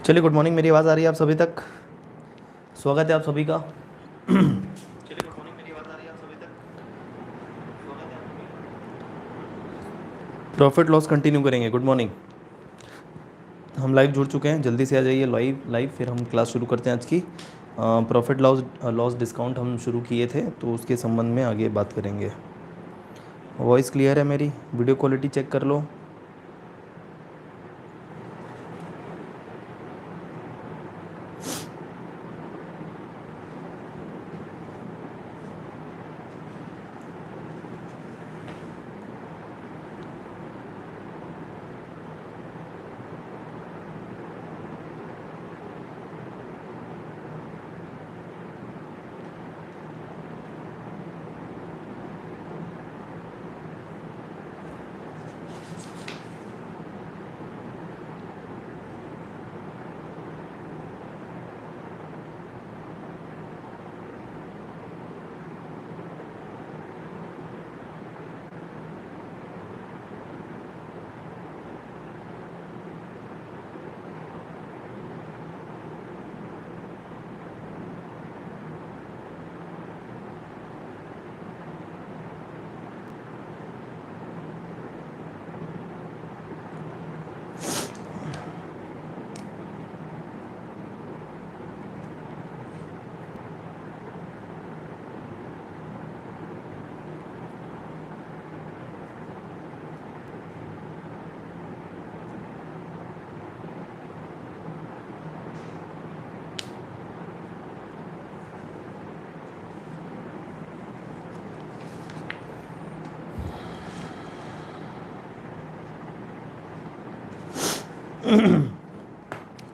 चलिए, good morning. मेरी आवाज़ आ रही है आप सभी तक? स्वागत है आप सभी का। चलिए, गुड मॉर्निंग। मेरी आवाज़ आ रही है आप सभी तक? स्वागत है आप सभी का। प्रॉफिट लॉस कंटिन्यू करेंगे। Good morning. हम लाइव जुड़ चुके हैं, जल्दी से आ जाइए लाइव लाइव, फिर हम क्लास शुरू करते हैं आज की। प्रॉफिट लॉस लॉस डिस्काउंट हम शुरू किए थे, तो उसके संबंध में आगे बात करेंगे। वॉइस क्लियर है मेरी? वीडियो क्वालिटी चेक कर लो।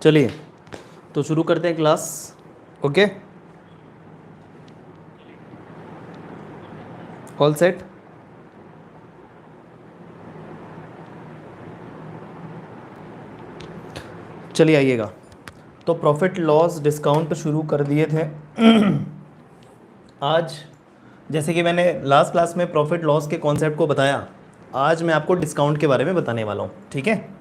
चलिए, तो शुरू करते हैं क्लास। Okay, all set. चलिए आइएगा। तो प्रॉफिट लॉस डिस्काउंट शुरू कर दिए थे आज। जैसे कि मैंने लास्ट क्लास में प्रॉफिट लॉस के कॉन्सेप्ट को बताया, आज मैं आपको डिस्काउंट के बारे में बताने वाला हूँ। ठीक है,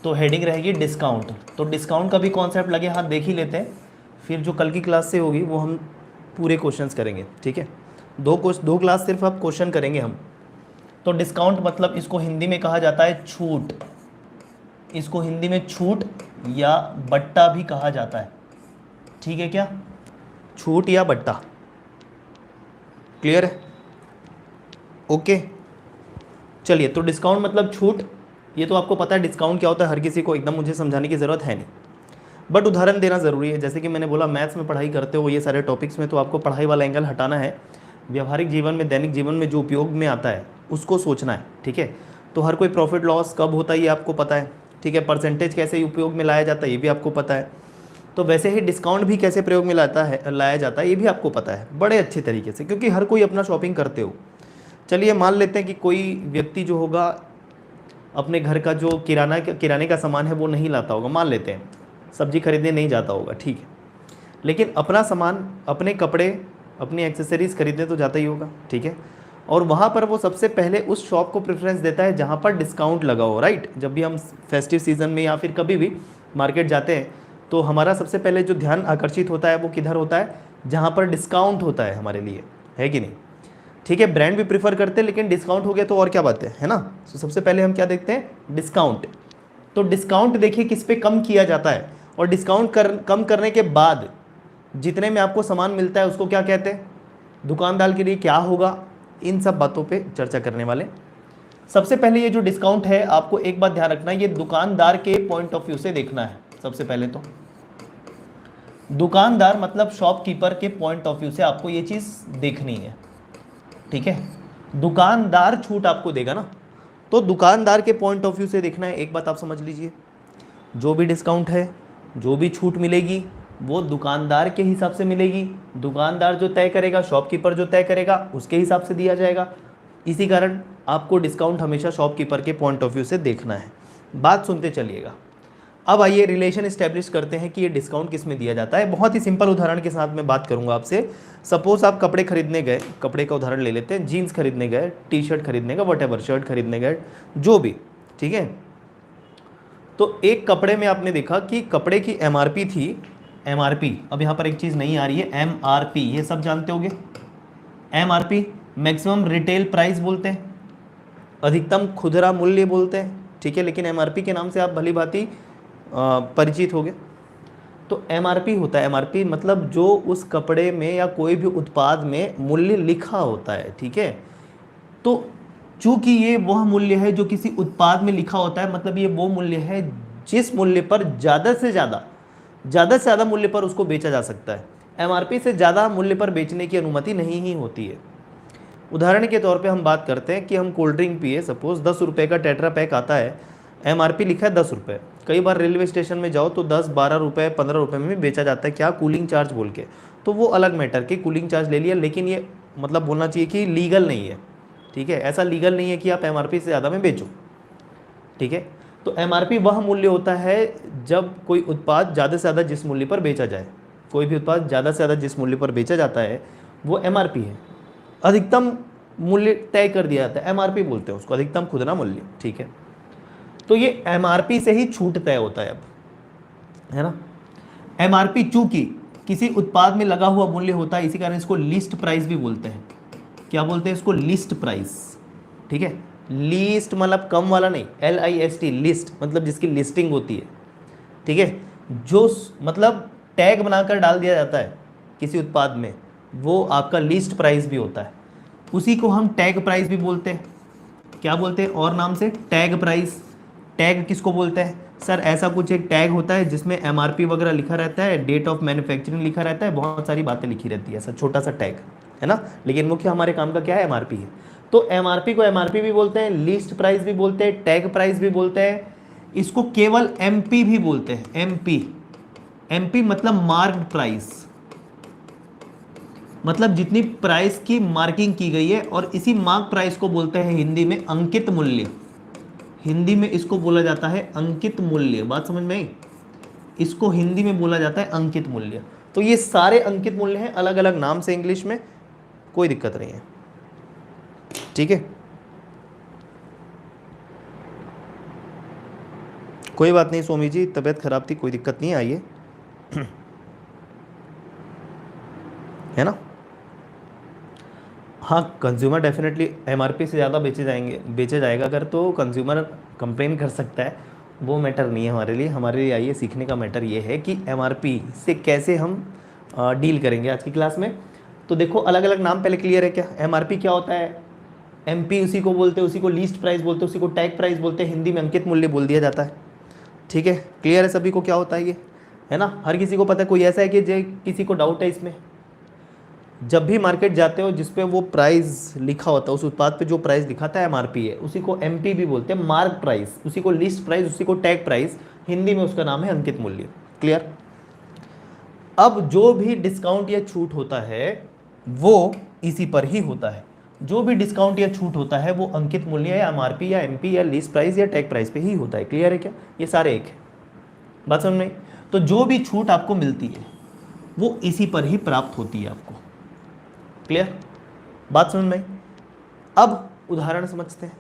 तो हेडिंग रहेगी डिस्काउंट। तो डिस्काउंट का भी कॉन्सेप्ट लगे हाथ देख ही लेते हैं, फिर जो कल की क्लास से होगी वो हम पूरे क्वेश्चंस करेंगे। ठीक है, दो क्लास सिर्फ अब क्वेश्चन करेंगे हम। तो डिस्काउंट मतलब इसको हिंदी में कहा जाता है छूट। इसको हिंदी में छूट या बट्टा भी कहा जाता है। ठीक है क्या? छूट या बट्टा, क्लियर है? ओके, चलिए। तो डिस्काउंट मतलब छूट, ये तो आपको पता है डिस्काउंट क्या होता है, हर किसी को एकदम मुझे समझाने की ज़रूरत है नहीं, बट उदाहरण देना ज़रूरी है। जैसे कि मैंने बोला, मैथ्स में पढ़ाई करते हो ये सारे टॉपिक्स में, तो आपको पढ़ाई वाला एंगल हटाना है। व्यवहारिक जीवन में, दैनिक जीवन में जो उपयोग में आता है उसको सोचना है। ठीक है, तो हर कोई प्रॉफिट लॉस कब होता है ये आपको पता है। ठीक है, परसेंटेज कैसे उपयोग में लाया जाता है ये भी आपको पता है। तो वैसे ही डिस्काउंट भी कैसे प्रयोग में लाया जाता है ये भी आपको पता है बड़े अच्छे तरीके से, क्योंकि हर कोई अपना शॉपिंग करते हो। चलिए मान लेते हैं कि कोई व्यक्ति जो होगा अपने घर का जो किराने का सामान है वो नहीं लाता होगा, मान लेते हैं सब्जी खरीदने नहीं जाता होगा। ठीक है, लेकिन अपना सामान, अपने कपड़े, अपनी एक्सेसरीज खरीदने तो जाता ही होगा। ठीक है, और वहाँ पर वो सबसे पहले उस शॉप को प्रेफरेंस देता है जहाँ पर डिस्काउंट लगा हो। राइट, जब भी हम फेस्टिव सीजन में या फिर कभी भी मार्केट जाते हैं, तो हमारा सबसे पहले जो ध्यान आकर्षित होता है वो किधर होता है? जहाँ पर डिस्काउंट होता है हमारे लिए, है कि नहीं? ठीक है, ब्रांड भी प्रीफर करते हैं, लेकिन डिस्काउंट हो गया तो और क्या बात है ना? तो सबसे पहले हम क्या देखते हैं? डिस्काउंट। तो डिस्काउंट देखिए किस पे कम किया जाता है, और डिस्काउंट कम करने के बाद जितने में आपको सामान मिलता है उसको क्या कहते हैं? दुकानदार के लिए क्या होगा? इन सब बातों पे चर्चा करने वाले। सबसे पहले ये जो डिस्काउंट है, आपको एक बात ध्यान रखना है, ये दुकानदार के पॉइंट ऑफ व्यू से देखना है। सबसे पहले तो दुकानदार मतलब शॉपकीपर के पॉइंट ऑफ व्यू से आपको ये चीज देखनी है। ठीक है, दुकानदार छूट आपको देगा ना, तो दुकानदार के पॉइंट ऑफ व्यू से देखना है। एक बात आप समझ लीजिए, जो भी डिस्काउंट है, जो भी छूट मिलेगी, वो दुकानदार के हिसाब से मिलेगी। दुकानदार जो तय करेगा, शॉपकीपर जो तय करेगा, उसके हिसाब से दिया जाएगा। इसी कारण आपको डिस्काउंट हमेशा शॉपकीपर के पॉइंट ऑफ व्यू से देखना है। बात सुनते चलिएगा। अब आइए रिलेशन इस्टेब्लिश करते हैं कि ये डिस्काउंट किस में दिया जाता है। बहुत ही सिंपल उदाहरण के साथ मैं बात करूंगा आपसे। सपोज आप कपड़े खरीदने गए, कपड़े का उदाहरण ले लेते हैं, जीन्स खरीदने गए, टी शर्ट खरीदने का, वट एवर, शर्ट खरीदने गए, जो भी। ठीक है, तो एक कपड़े में आपने देखा कि कपड़े की एमआरपी थी, एमआरपी, अब यहाँ पर एक चीज़ नहीं आ रही है, एमआरपी, ये सब जानते होगे। एमआरपी मैक्सिमम रिटेल प्राइस बोलते हैं, अधिकतम खुदरा मूल्य बोलते हैं, ठीक है, लेकिन एमआरपी के नाम से आप भली भांति परिचित होगे। तो एमआरपी होता है, एमआरपी मतलब जो उस कपड़े में या कोई भी उत्पाद में मूल्य लिखा होता है, ठीक है। तो चूंकि ये वह मूल्य है जो किसी उत्पाद में लिखा होता है, मतलब ये वो मूल्य है जिस मूल्य पर ज़्यादा से ज़्यादा मूल्य पर उसको बेचा जा सकता है। एमआरपी से ज़्यादा मूल्य पर बेचने की अनुमति नहीं ही होती है। उदाहरण के तौर पे हम बात करते हैं कि हम कोल्ड ड्रिंक पिए, सपोज 10 रुपये का टेट्रा पैक आता है, एमआरपी लिखा है 10 रुपये। कई बार रेलवे स्टेशन में जाओ तो 10, 12 रुपये, 15 रुपये में भी बेचा जाता है, क्या, कूलिंग चार्ज बोल के। तो वो अलग मैटर कि कूलिंग चार्ज ले लिया, लेकिन ये मतलब बोलना चाहिए कि लीगल नहीं है, ठीक है। ऐसा लीगल नहीं है कि आप एमआरपी से ज़्यादा में बेचो, ठीक है। तो एमआरपी वह मूल्य होता है जब कोई उत्पाद ज़्यादा से ज़्यादा जिस मूल्य पर बेचा जाए, कोई भी उत्पाद ज़्यादा से ज़्यादा जिस मूल्य पर बेचा जाता है वो एमआरपी है। अधिकतम मूल्य तय कर दिया जाता है, एमआरपी बोलते हैं उसको, अधिकतम खुदरा मूल्य, ठीक है। तो ये एमआरपी से ही छूट तय होता है अब, है ना। एमआरपी चूंकि किसी उत्पाद में लगा हुआ मूल्य होता है, इसी कारण इसको लिस्ट प्राइस भी बोलते हैं। क्या बोलते हैं इसको? लिस्ट प्राइस, ठीक है। लीस्ट मतलब कम वाला नहीं, LIST, लिस्ट मतलब जिसकी लिस्टिंग होती है, ठीक है। जो मतलब टैग बनाकर डाल दिया जाता है किसी उत्पाद में, वो आपका लिस्ट प्राइस भी होता है। उसी को हम टैग प्राइस भी बोलते हैं। क्या बोलते हैं और नाम से? Tag price. टैग किसको बोलते हैं सर? ऐसा कुछ एक टैग होता है जिसमें एमआरपी वगैरह लिखा रहता है, डेट ऑफ मैन्युफैक्चरिंग लिखा रहता है, बहुत सारी बातें लिखी रहती है, ऐसा छोटा सा टैग, है ना। लेकिन मुख्य हमारे काम का क्या है? एमआरपी है। तो एमआरपी को एमआरपी भी बोलते हैं, लिस्ट प्राइस भी बोलते हैं, टैग प्राइस भी बोलते हैं। इसको केवल एमपी भी बोलते हैं, एमपी मतलब मार्क्ड प्राइस, मतलब जितनी प्राइस की मार्किंग की गई है, और इसी मार्क प्राइस को बोलते हैं हिंदी में अंकित मूल्य। हिंदी में इसको बोला जाता है अंकित मूल्य। बात समझ में आई? इसको हिंदी में बोला जाता है अंकित मूल्य। तो ये सारे अंकित मूल्य हैं, अलग अलग नाम से इंग्लिश में, कोई दिक्कत नहीं है, ठीक है। कोई बात नहीं स्वामी जी, तबीयत खराब थी, कोई दिक्कत नहीं आई है ना। हाँ, कंज्यूमर डेफिनेटली एमआरपी से ज़्यादा बेचे जाएगा अगर, तो कंज्यूमर कंप्लेन कर सकता है, वो मैटर नहीं है हमारे लिए। हमारे लिए आइए सीखने का मैटर ये है कि एमआरपी से कैसे हम डील करेंगे आज की क्लास में। तो देखो, अलग अलग नाम पहले क्लियर है क्या? एमआरपी क्या होता है? एमपी उसी को बोलते हैं, उसी को लीस्ट प्राइस बोलते हैं, उसी को टैग प्राइस बोलते हैं, हिंदी में अंकित मूल्य बोल दिया जाता है, ठीक है। क्लियर है सभी को क्या होता है ये, है ना? हर किसी को पता है? कोई ऐसा है कि जो किसी को डाउट है इसमें? जब भी मार्केट जाते हो जिस पे वो प्राइस लिखा होता है, उस उत्पाद पे जो प्राइस लिखाता है एमआरपी है, उसी को एमपी भी बोलते हैं, मार्क प्राइस, उसी को लिस्ट प्राइस, उसी को टैग प्राइस, हिंदी में उसका नाम है अंकित मूल्य। क्लियर? अब जो भी डिस्काउंट या छूट होता है वो इसी पर ही होता है। जो भी डिस्काउंट या छूट होता है वो अंकित मूल्य या एमआरपी या एमपी या लिस्ट प्राइस या टैग प्राइस पे ही होता है। क्लियर है क्या? ये सारे एक है, बात समझ में? तो जो भी छूट आपको मिलती है वो इसी पर ही प्राप्त होती है आपको। क्लियर? बात समझ में? अब उदाहरण समझते हैं।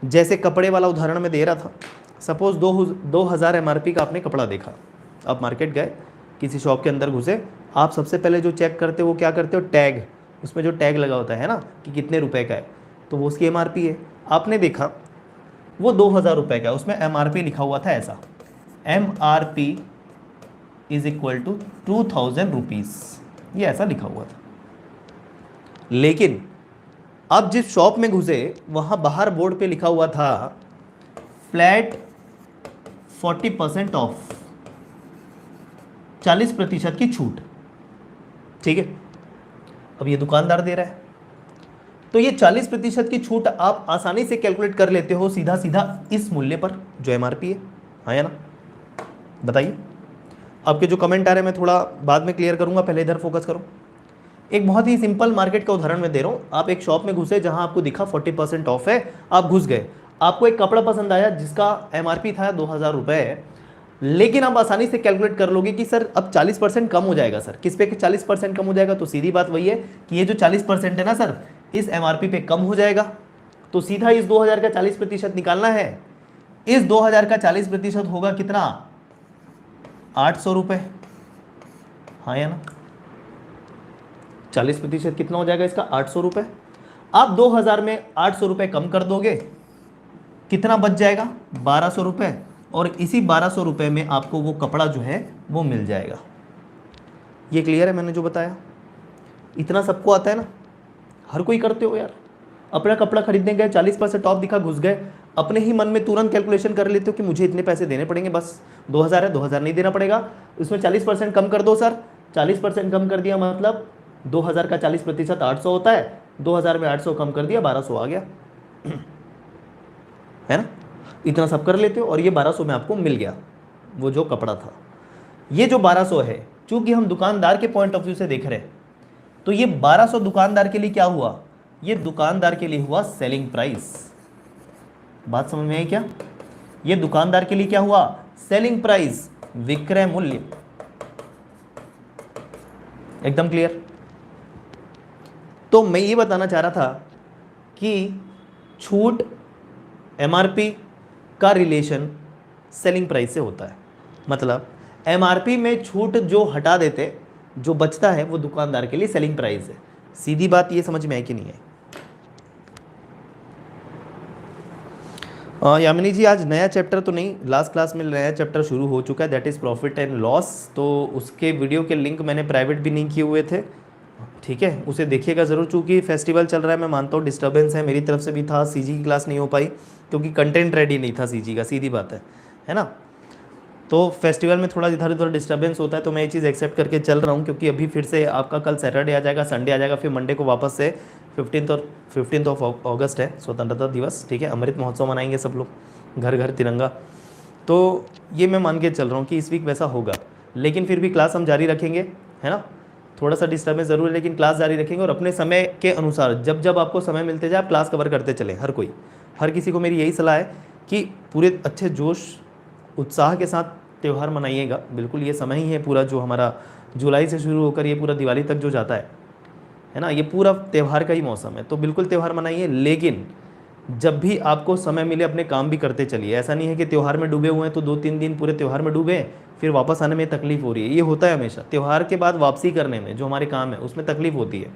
जैसे कपड़े वाला उदाहरण मैं दे रहा था, सपोज 2000 एमआरपी का आपने कपड़ा देखा, आप मार्केट गए, किसी शॉप के अंदर घुसे, आप सबसे पहले जो चेक करते हो वो क्या करते हो? टैग। उसमें जो टैग लगा होता है ना कि कितने रुपए का है, तो वो उसकी एमआरपी है। आपने देखा वो 2000 रुपये का है, उसमें एमआरपी लिखा हुआ था ऐसा, MRP is equal to 2000 rupees, ये ऐसा लिखा हुआ था। लेकिन अब जिस शॉप में घुसे वहां बाहर बोर्ड पे लिखा हुआ था फ्लैट 40% ऑफ, 40% की छूट, ठीक है। अब ये दुकानदार दे रहा है, तो ये 40% की छूट आप आसानी से कैलकुलेट कर लेते हो सीधा सीधा इस मूल्य पर जो एमआरपी है, हाँ या ना? बताइए। आपके जो कमेंट आ रहे हैं मैं थोड़ा बाद में क्लियर करूंगा, पहले इधर फोकस करो। एक बहुत ही सिंपल मार्केट का उदाहरण मैं दे रहा हूँ। आप एक शॉप में घुसे जहां आपको दिखा 40% ऑफ है, आप घुस गए, आपको एक कपड़ा पसंद आया जिसका एमआरपी था 2000 रुपये, लेकिन आप आसानी से कैलकुलेट कर लोगे कि सर अब 40% कम हो जाएगा। सर किस पे 40% कम हो जाएगा? तो सीधी बात वही है कि ये जो 40% है ना सर, इस एमआरपी पे कम हो जाएगा, तो सीधा इस 2000 का 40% निकालना है, इस 2000 का 40% होगा कितना, 800 रुपये, हाँ या ना, 40% कितना हो जाएगा इसका, 800 रुपये। आप 2000 में 800 रुपये कम कर दोगे, कितना बच जाएगा, 1200 रुपये, और इसी 1200 रुपये में आपको वो कपड़ा जो है वो मिल जाएगा। ये क्लियर है मैंने जो बताया, इतना सबको आता है ना, हर कोई करते हो यार। अपना कपड़ा खरीदने गए, 40% ऑफ दिखा, घुस गए, अपने ही मन में तुरंत कैलकुलेशन कर लेते हो कि मुझे इतने पैसे देने पड़ेंगे, बस 2000 है, 2000 नहीं देना पड़ेगा, उसमें 40% कम कर दो सर, 40% कम कर दिया मतलब 2000 का 40% 800 होता है, 2000 में 800 कम कर दिया, 1200 आ गया, है ना। इतना सब कर लेते हो और ये 1200 में आपको मिल गया वो जो कपड़ा था। ये जो 1200 है, चूंकि हम दुकानदार के पॉइंट ऑफ व्यू से देख रहे हैं, तो ये 1200 दुकानदार के लिए क्या हुआ, ये दुकानदार के लिए हुआ सेलिंग प्राइस। बात समझ में आई क्या, ये दुकानदार के लिए क्या हुआ, सेलिंग प्राइस, विक्रय मूल्य। एकदम क्लियर। तो मैं ये बताना चाह रहा था कि छूट एमआरपी का रिलेशन सेलिंग प्राइस से होता है, मतलब एमआरपी में छूट जो हटा देते, जो बचता है वो दुकानदार के लिए सेलिंग प्राइस है। सीधी बात ये समझ में है कि नहीं है। यामिनी जी आज नया चैप्टर तो नहीं, लास्ट क्लास में नया चैप्टर शुरू हो चुका है, that is profit and loss. तो उसके वीडियो के लिंक मैंने प्राइवेट भी नहीं किए हुए थे, ठीक है, उसे देखिएगा ज़रूर। चूँकि फेस्टिवल चल रहा है, मैं मानता हूँ डिस्टर्बेंस है, मेरी तरफ से भी था, सीजी की क्लास नहीं हो पाई क्योंकि कंटेंट रेडी नहीं था सीजी का, सीधी बात है ना। तो फेस्टिवल में थोड़ा इधर उधर डिस्टर्बेंस होता है, तो मैं ये चीज़ एक्सेप्ट करके चल रहा हूँ, क्योंकि अभी फिर से आपका कल सैटरडे आ जाएगा, संडे आ जाएगा, फिर मंडे को वापस से 15 ऑफ अगस्त है स्वतंत्रता दिवस, ठीक है, अमृत महोत्सव मनाएंगे सब लोग, घर घर तिरंगा। तो ये मैं मान के चल रहा हूँ कि इस वीक वैसा होगा, लेकिन फिर भी क्लास हम जारी रखेंगे, है ना। थोड़ा सा डिस्टर्बेंस ज़रूर है, लेकिन क्लास जारी रखेंगे और अपने समय के अनुसार जब जब आपको समय मिलते जाए आप क्लास कवर करते चलें। हर किसी को मेरी यही सलाह है कि पूरे अच्छे जोश उत्साह के साथ त्यौहार मनाइएगा। बिल्कुल ये समय ही है पूरा, जो हमारा जुलाई से शुरू होकर ये पूरा दिवाली तक जो जाता है ना, ये पूरा त्यौहार का ही मौसम है। तो बिल्कुल त्यौहार मनाइए, लेकिन जब भी आपको समय मिले अपने काम भी करते चलिए। ऐसा नहीं है कि त्यौहार में डूबे हुए हैं तो 2-3 दिन पूरे त्यौहार में डूबे, फिर वापस आने में तकलीफ हो रही है। ये होता है हमेशा, त्यौहार के बाद वापसी करने में जो हमारे काम है उसमें तकलीफ होती है।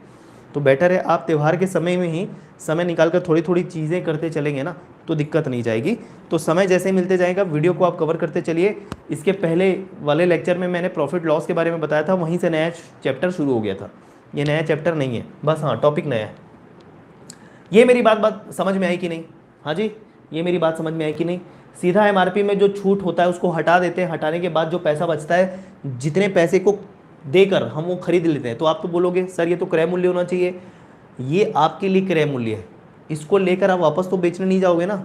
तो बेटर है आप त्यौहार के समय में ही समय निकाल कर थोड़ी थोड़ी चीज़ें करते चलेंगे ना, तो दिक्कत नहीं जाएगी। तो समय जैसे मिलते जाएगा वीडियो को आप कवर करते चलिए। इसके पहले वाले लेक्चर में मैंने प्रॉफिट लॉस के बारे में बताया था, वहीं से नया चैप्टर शुरू हो गया था। ये नया चैप्टर नहीं है, बस हाँ टॉपिक नया है। ये मेरी बात समझ में आई कि नहीं, हाँ जी, ये मेरी बात समझ में आई कि नहीं। सीधा एमआरपी में जो छूट होता है उसको हटा देते हैं, हटाने के बाद जो पैसा बचता है, जितने पैसे को देकर हम वो खरीद लेते हैं। तो आप तो बोलोगे सर ये तो क्रय मूल्य होना चाहिए, ये आपके लिए क्रय मूल्य है, इसको लेकर आप वापस तो बेचने नहीं जाओगे ना।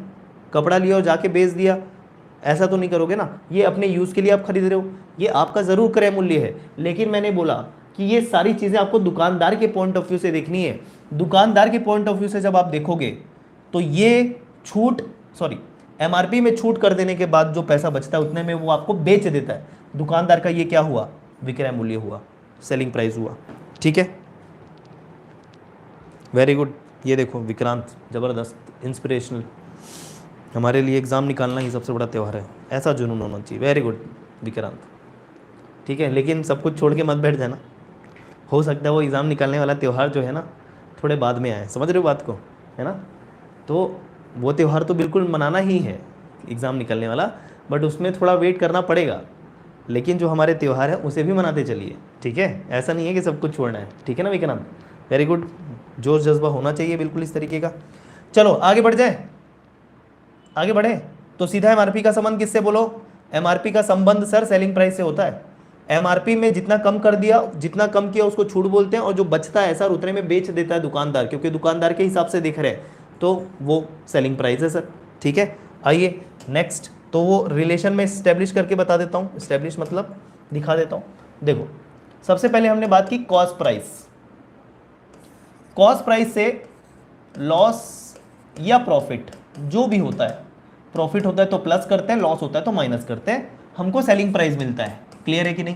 कपड़ा लिया और जाके बेच दिया, ऐसा तो नहीं करोगे ना। ये अपने यूज़ के लिए आप खरीद रहे हो, ये आपका ज़रूर क्रय मूल्य है, लेकिन मैंने बोला कि ये सारी चीज़ें आपको दुकानदार के पॉइंट ऑफ व्यू से देखनी है। दुकानदार के पॉइंट ऑफ व्यू से जब आप देखोगे तो ये छूट, सॉरी, एमआरपी में छूट कर देने के बाद जो पैसा बचता है उतने में वो आपको बेच देता है। दुकानदार का ये क्या हुआ, विक्रय मूल्य हुआ, सेलिंग प्राइस हुआ, ठीक है। Very good. ये देखो विक्रांत, ज़बरदस्त, इंस्पिरेशनल। हमारे लिए एग्ज़ाम निकालना ही सबसे बड़ा त्यौहार है, ऐसा जुनून होना चाहिए। वेरी गुड विक्रांत, ठीक है, लेकिन सब कुछ छोड़ के मत बैठ जाना। हो सकता है वो एग्ज़ाम निकालने वाला त्यौहार जो है ना थोड़े बाद में आए, समझ रहे हो बात को, है ना। तो वो त्यौहार तो बिल्कुल मनाना ही है एग्ज़ाम निकलने वाला, बट उसमें थोड़ा वेट करना पड़ेगा। लेकिन जो हमारे त्यौहार है उसे भी मनाते चलिए, ठीक है। ऐसा नहीं है कि सब कुछ छोड़ना है, ठीक है ना विक्रांत। वेरी गुड, जोश जज्बा होना चाहिए बिल्कुल इस तरीके का। चलो आगे बढ़ जाए, आगे बढ़े। तो सीधा एमआरपी का संबंध किससे बोलो, एमआरपी का संबंध सर सेलिंग प्राइस से होता है। एमआरपी में जितना कम कर दिया, जितना कम किया उसको छूट बोलते हैं, और जो बचता है सर उतने में बेच देता है दुकानदार, क्योंकि दुकानदार के हिसाब से दिख रहे हैं, तो वो सेलिंग प्राइस है सर, ठीक है। आइए नेक्स्ट, तो वो रिलेशन में स्टैब्लिश करके बता देता हूँ, स्टैब्लिश मतलब दिखा देता हूँ। देखो सबसे पहले हमने बात की कॉस्ट प्राइस। कॉस्ट प्राइस से लॉस या प्रॉफिट जो भी होता है, प्रॉफिट होता है तो प्लस करते हैं, लॉस होता है तो माइनस करते हैं, हमको सेलिंग प्राइस मिलता है। क्लियर है कि नहीं।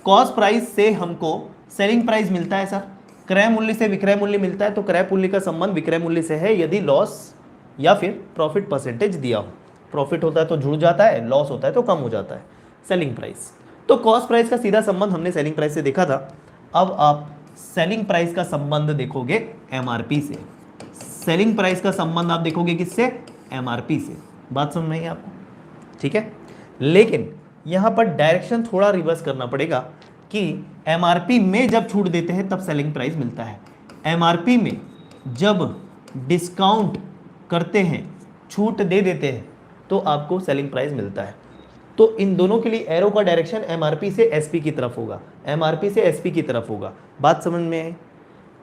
कॉस्ट प्राइस से हमको सेलिंग प्राइस मिलता है सर, क्रय मूल्य से विक्रय मूल्य मिलता है, तो क्रय मूल्य का संबंध विक्रय मूल्य से है यदि लॉस या फिर प्रॉफिट परसेंटेज दिया हो, प्रॉफिट होता है तो जुड़ जाता है, लॉस होता है तो कम हो जाता है, सेलिंग प्राइस। तो कॉस्ट प्राइस का सीधा संबंध हमने सेलिंग प्राइस से देखा था। अब आप सेलिंग प्राइस का संबंध देखोगे एमआरपी से। सेलिंग प्राइस का संबंध आप देखोगे किससे? एमआरपी से। बात समझ में आई आपको? ठीक है, लेकिन यहां पर डायरेक्शन थोड़ा रिवर्स करना पड़ेगा कि एमआरपी में जब छूट देते हैं तब सेलिंग प्राइस मिलता है, एमआरपी में जब डिस्काउंट करते हैं, छूट दे देते हैं, तो आपको सेलिंग प्राइस मिलता है। तो इन दोनों के लिए एरो का डायरेक्शन एमआरपी से एसपी की तरफ होगा, एमआरपी से एसपी की तरफ होगा। बात समझ में आई?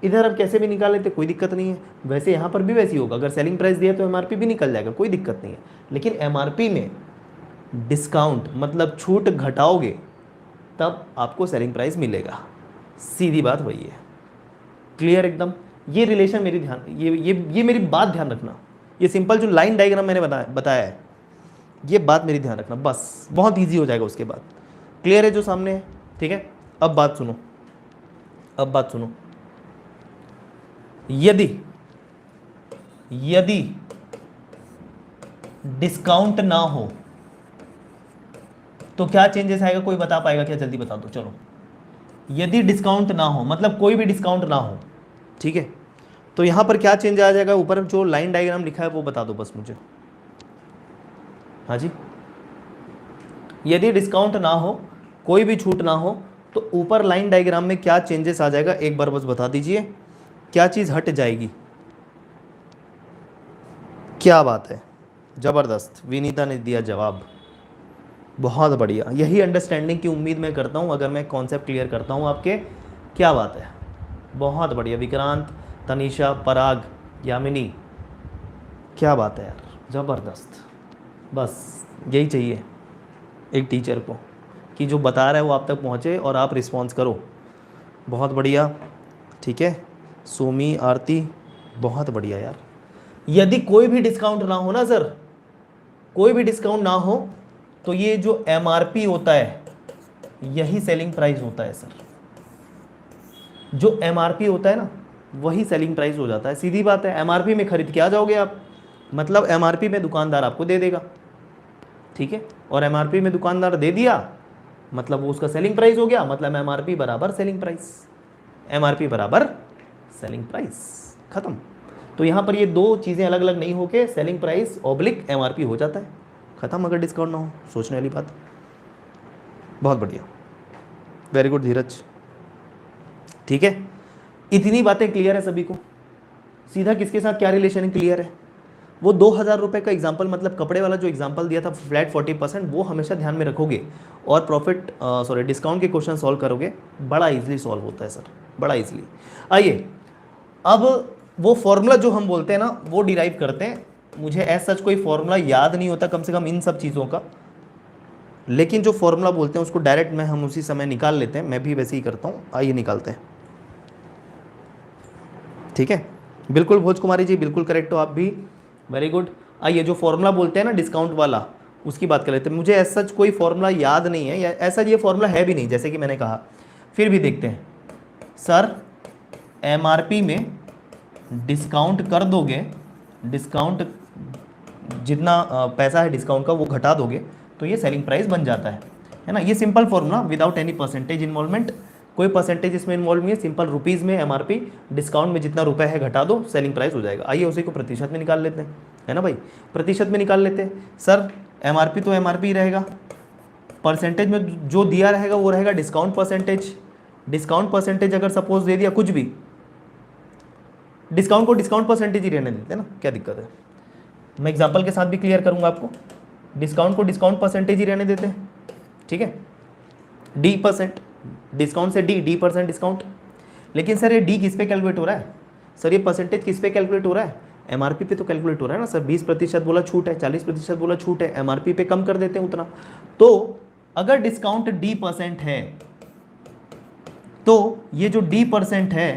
इधर अब कैसे भी निकाल लेते, कोई दिक्कत नहीं है। वैसे यहाँ पर भी वैसे ही होगा, अगर सेलिंग प्राइस दिया तो एमआरपी भी निकल जाएगा, कोई दिक्कत नहीं है। लेकिन एमआरपी में डिस्काउंट मतलब छूट घटाओगे तब आपको सेलिंग प्राइस मिलेगा, सीधी बात वही है। क्लियर एकदम? ये रिलेशन मेरी ध्यान, ये मेरी बात ध्यान रखना, ये सिंपल जो लाइन डायग्राम मैंने बताया है, ये बात मेरी ध्यान रखना, बस बहुत इजी हो जाएगा उसके बाद। क्लियर है जो सामने है? ठीक है, अब बात सुनो, अब बात सुनो। यदि डिस्काउंट ना हो तो क्या चेंजेस आएगा? कोई बता पाएगा क्या? जल्दी बता दो, चलो। यदि डिस्काउंट ना हो मतलब कोई भी डिस्काउंट ना हो, ठीक है, तो यहां पर क्या चेंज आ जाएगा? ऊपर जो लाइन डायग्राम लिखा है वो बता दो बस मुझे। हाँ जी, यदि डिस्काउंट ना हो, कोई भी छूट ना हो, तो ऊपर लाइन डायग्राम में क्या चेंजेस आ जाएगा? एक बार बस बता दीजिए, क्या चीज हट जाएगी? क्या बात है, जबरदस्त, विनीता ने दिया जवाब, बहुत बढ़िया। यही अंडरस्टैंडिंग की उम्मीद मैं करता हूँ अगर मैं कॉन्सेप्ट क्लियर करता हूँ आपके। क्या बात है, बहुत बढ़िया। विक्रांत, तनीषा, पराग, यामिनी, क्या बात है यार, ज़बरदस्त। बस यही चाहिए एक टीचर को कि जो बता रहा है वो आप तक पहुँचे और आप रिस्पॉन्स करो। बहुत बढ़िया, ठीक है। सोमी, आरती, बहुत बढ़िया यार। यदि कोई भी डिस्काउंट ना हो ना सर, कोई भी डिस्काउंट ना हो, तो ये जो एमआरपी होता है यही सेलिंग प्राइस होता है सर। जो एमआरपी होता है ना वही सेलिंग प्राइस हो जाता है, सीधी बात है। एमआरपी में खरीद के आ जाओगे आप, मतलब एमआरपी में दुकानदार आपको दे देगा, ठीक है। और एमआरपी में दुकानदार दे दिया मतलब वो उसका सेलिंग प्राइस हो गया, मतलब एमआरपी बराबर सेलिंग प्राइस, एमआरपी बराबर सेलिंग प्राइस, खत्म। तो यहाँ पर ये दो चीज़ें अलग अलग नहीं होके सेलिंग प्राइस ऑब्लिक एमआरपी हो जाता है, खत्म। अगर डिस्काउंट ना हो, सोचने वाली बात। बहुत बढ़िया, वेरी गुड धीरज, ठीक है। इतनी बातें क्लियर है सभी को? सीधा किसके साथ क्या रिलेशन है, क्लियर है? वो 2000 रुपये का एग्जाम्पल, मतलब कपड़े वाला जो एग्जाम्पल दिया था फ्लैट 40%, वो हमेशा ध्यान में रखोगे और डिस्काउंट के क्वेश्चन सॉल्व करोगे, बड़ा इजीली सॉल्व होता है सर, बड़ा इजीली। आइए अब वो फॉर्मूला जो हम बोलते हैं ना वो डिराइव करते हैं। मुझे एज सच कोई फॉर्मूला याद नहीं होता कम से कम इन सब चीज़ों का, लेकिन जो फॉर्मूला बोलते हैं उसको डायरेक्ट हम उसी समय निकाल लेते हैं। मैं भी वैसे ही करता हूँ, आइए निकालते हैं, ठीक है। बिल्कुल भोज कुमारी जी, बिल्कुल करेक्ट हो आप भी, वेरी गुड। आइए जो फॉर्मूला बोलते हैं ना डिस्काउंट वाला, उसकी बात कर लेते हैं। मुझे एज सच कोई फॉर्मूला याद नहीं है, या ऐसा ये फॉर्मूला है भी नहीं जैसे कि मैंने कहा, फिर भी देखते हैं। सर एमआरपी में डिस्काउंट कर दोगे, डिस्काउंट जितना पैसा है डिस्काउंट का वो घटा दोगे तो ये सेलिंग प्राइस बन जाता है ना। ये simple formula without any percentage involvement, कोई परसेंटेज इसमें इन्वॉल्व नहीं है, सिंपल रुपीज़ में एमआरपी, डिस्काउंट में जितना रुपए है घटा दो, सेलिंग प्राइस हो जाएगा। आइए उसी को प्रतिशत में निकाल लेते हैं, है ना भाई, प्रतिशत में निकाल लेते हैं। सर एमआरपी तो एमआरपी रहेगा, परसेंटेज में जो दिया रहेगा वो रहेगा डिस्काउंट परसेंटेज। डिस्काउंट परसेंटेज अगर सपोज दे दिया कुछ भी, डिस्काउंट को डिस्काउंट परसेंटेज ही रहने देते हैं ना, क्या दिक्कत है। मैं एग्जांपल के साथ भी क्लियर करूंगा आपको, डिस्काउंट को डिस्काउंट परसेंटेज ही रहने देते हैं, ठीक है। D%, डिस्काउंट से D% डिस्काउंट। लेकिन सर ये D किस पे कैलकुलेट हो रहा है? सर ये परसेंटेज किस पे कैलकुलेट हो रहा है? एमआरपी पे तो कैलकुलेट हो रहा है ना सर। 20% बोला छूट है, 40% बोला छूट है, एमआरपी पे कम कर देते हैं उतना। तो अगर डिस्काउंट D% है तो ये जो D% है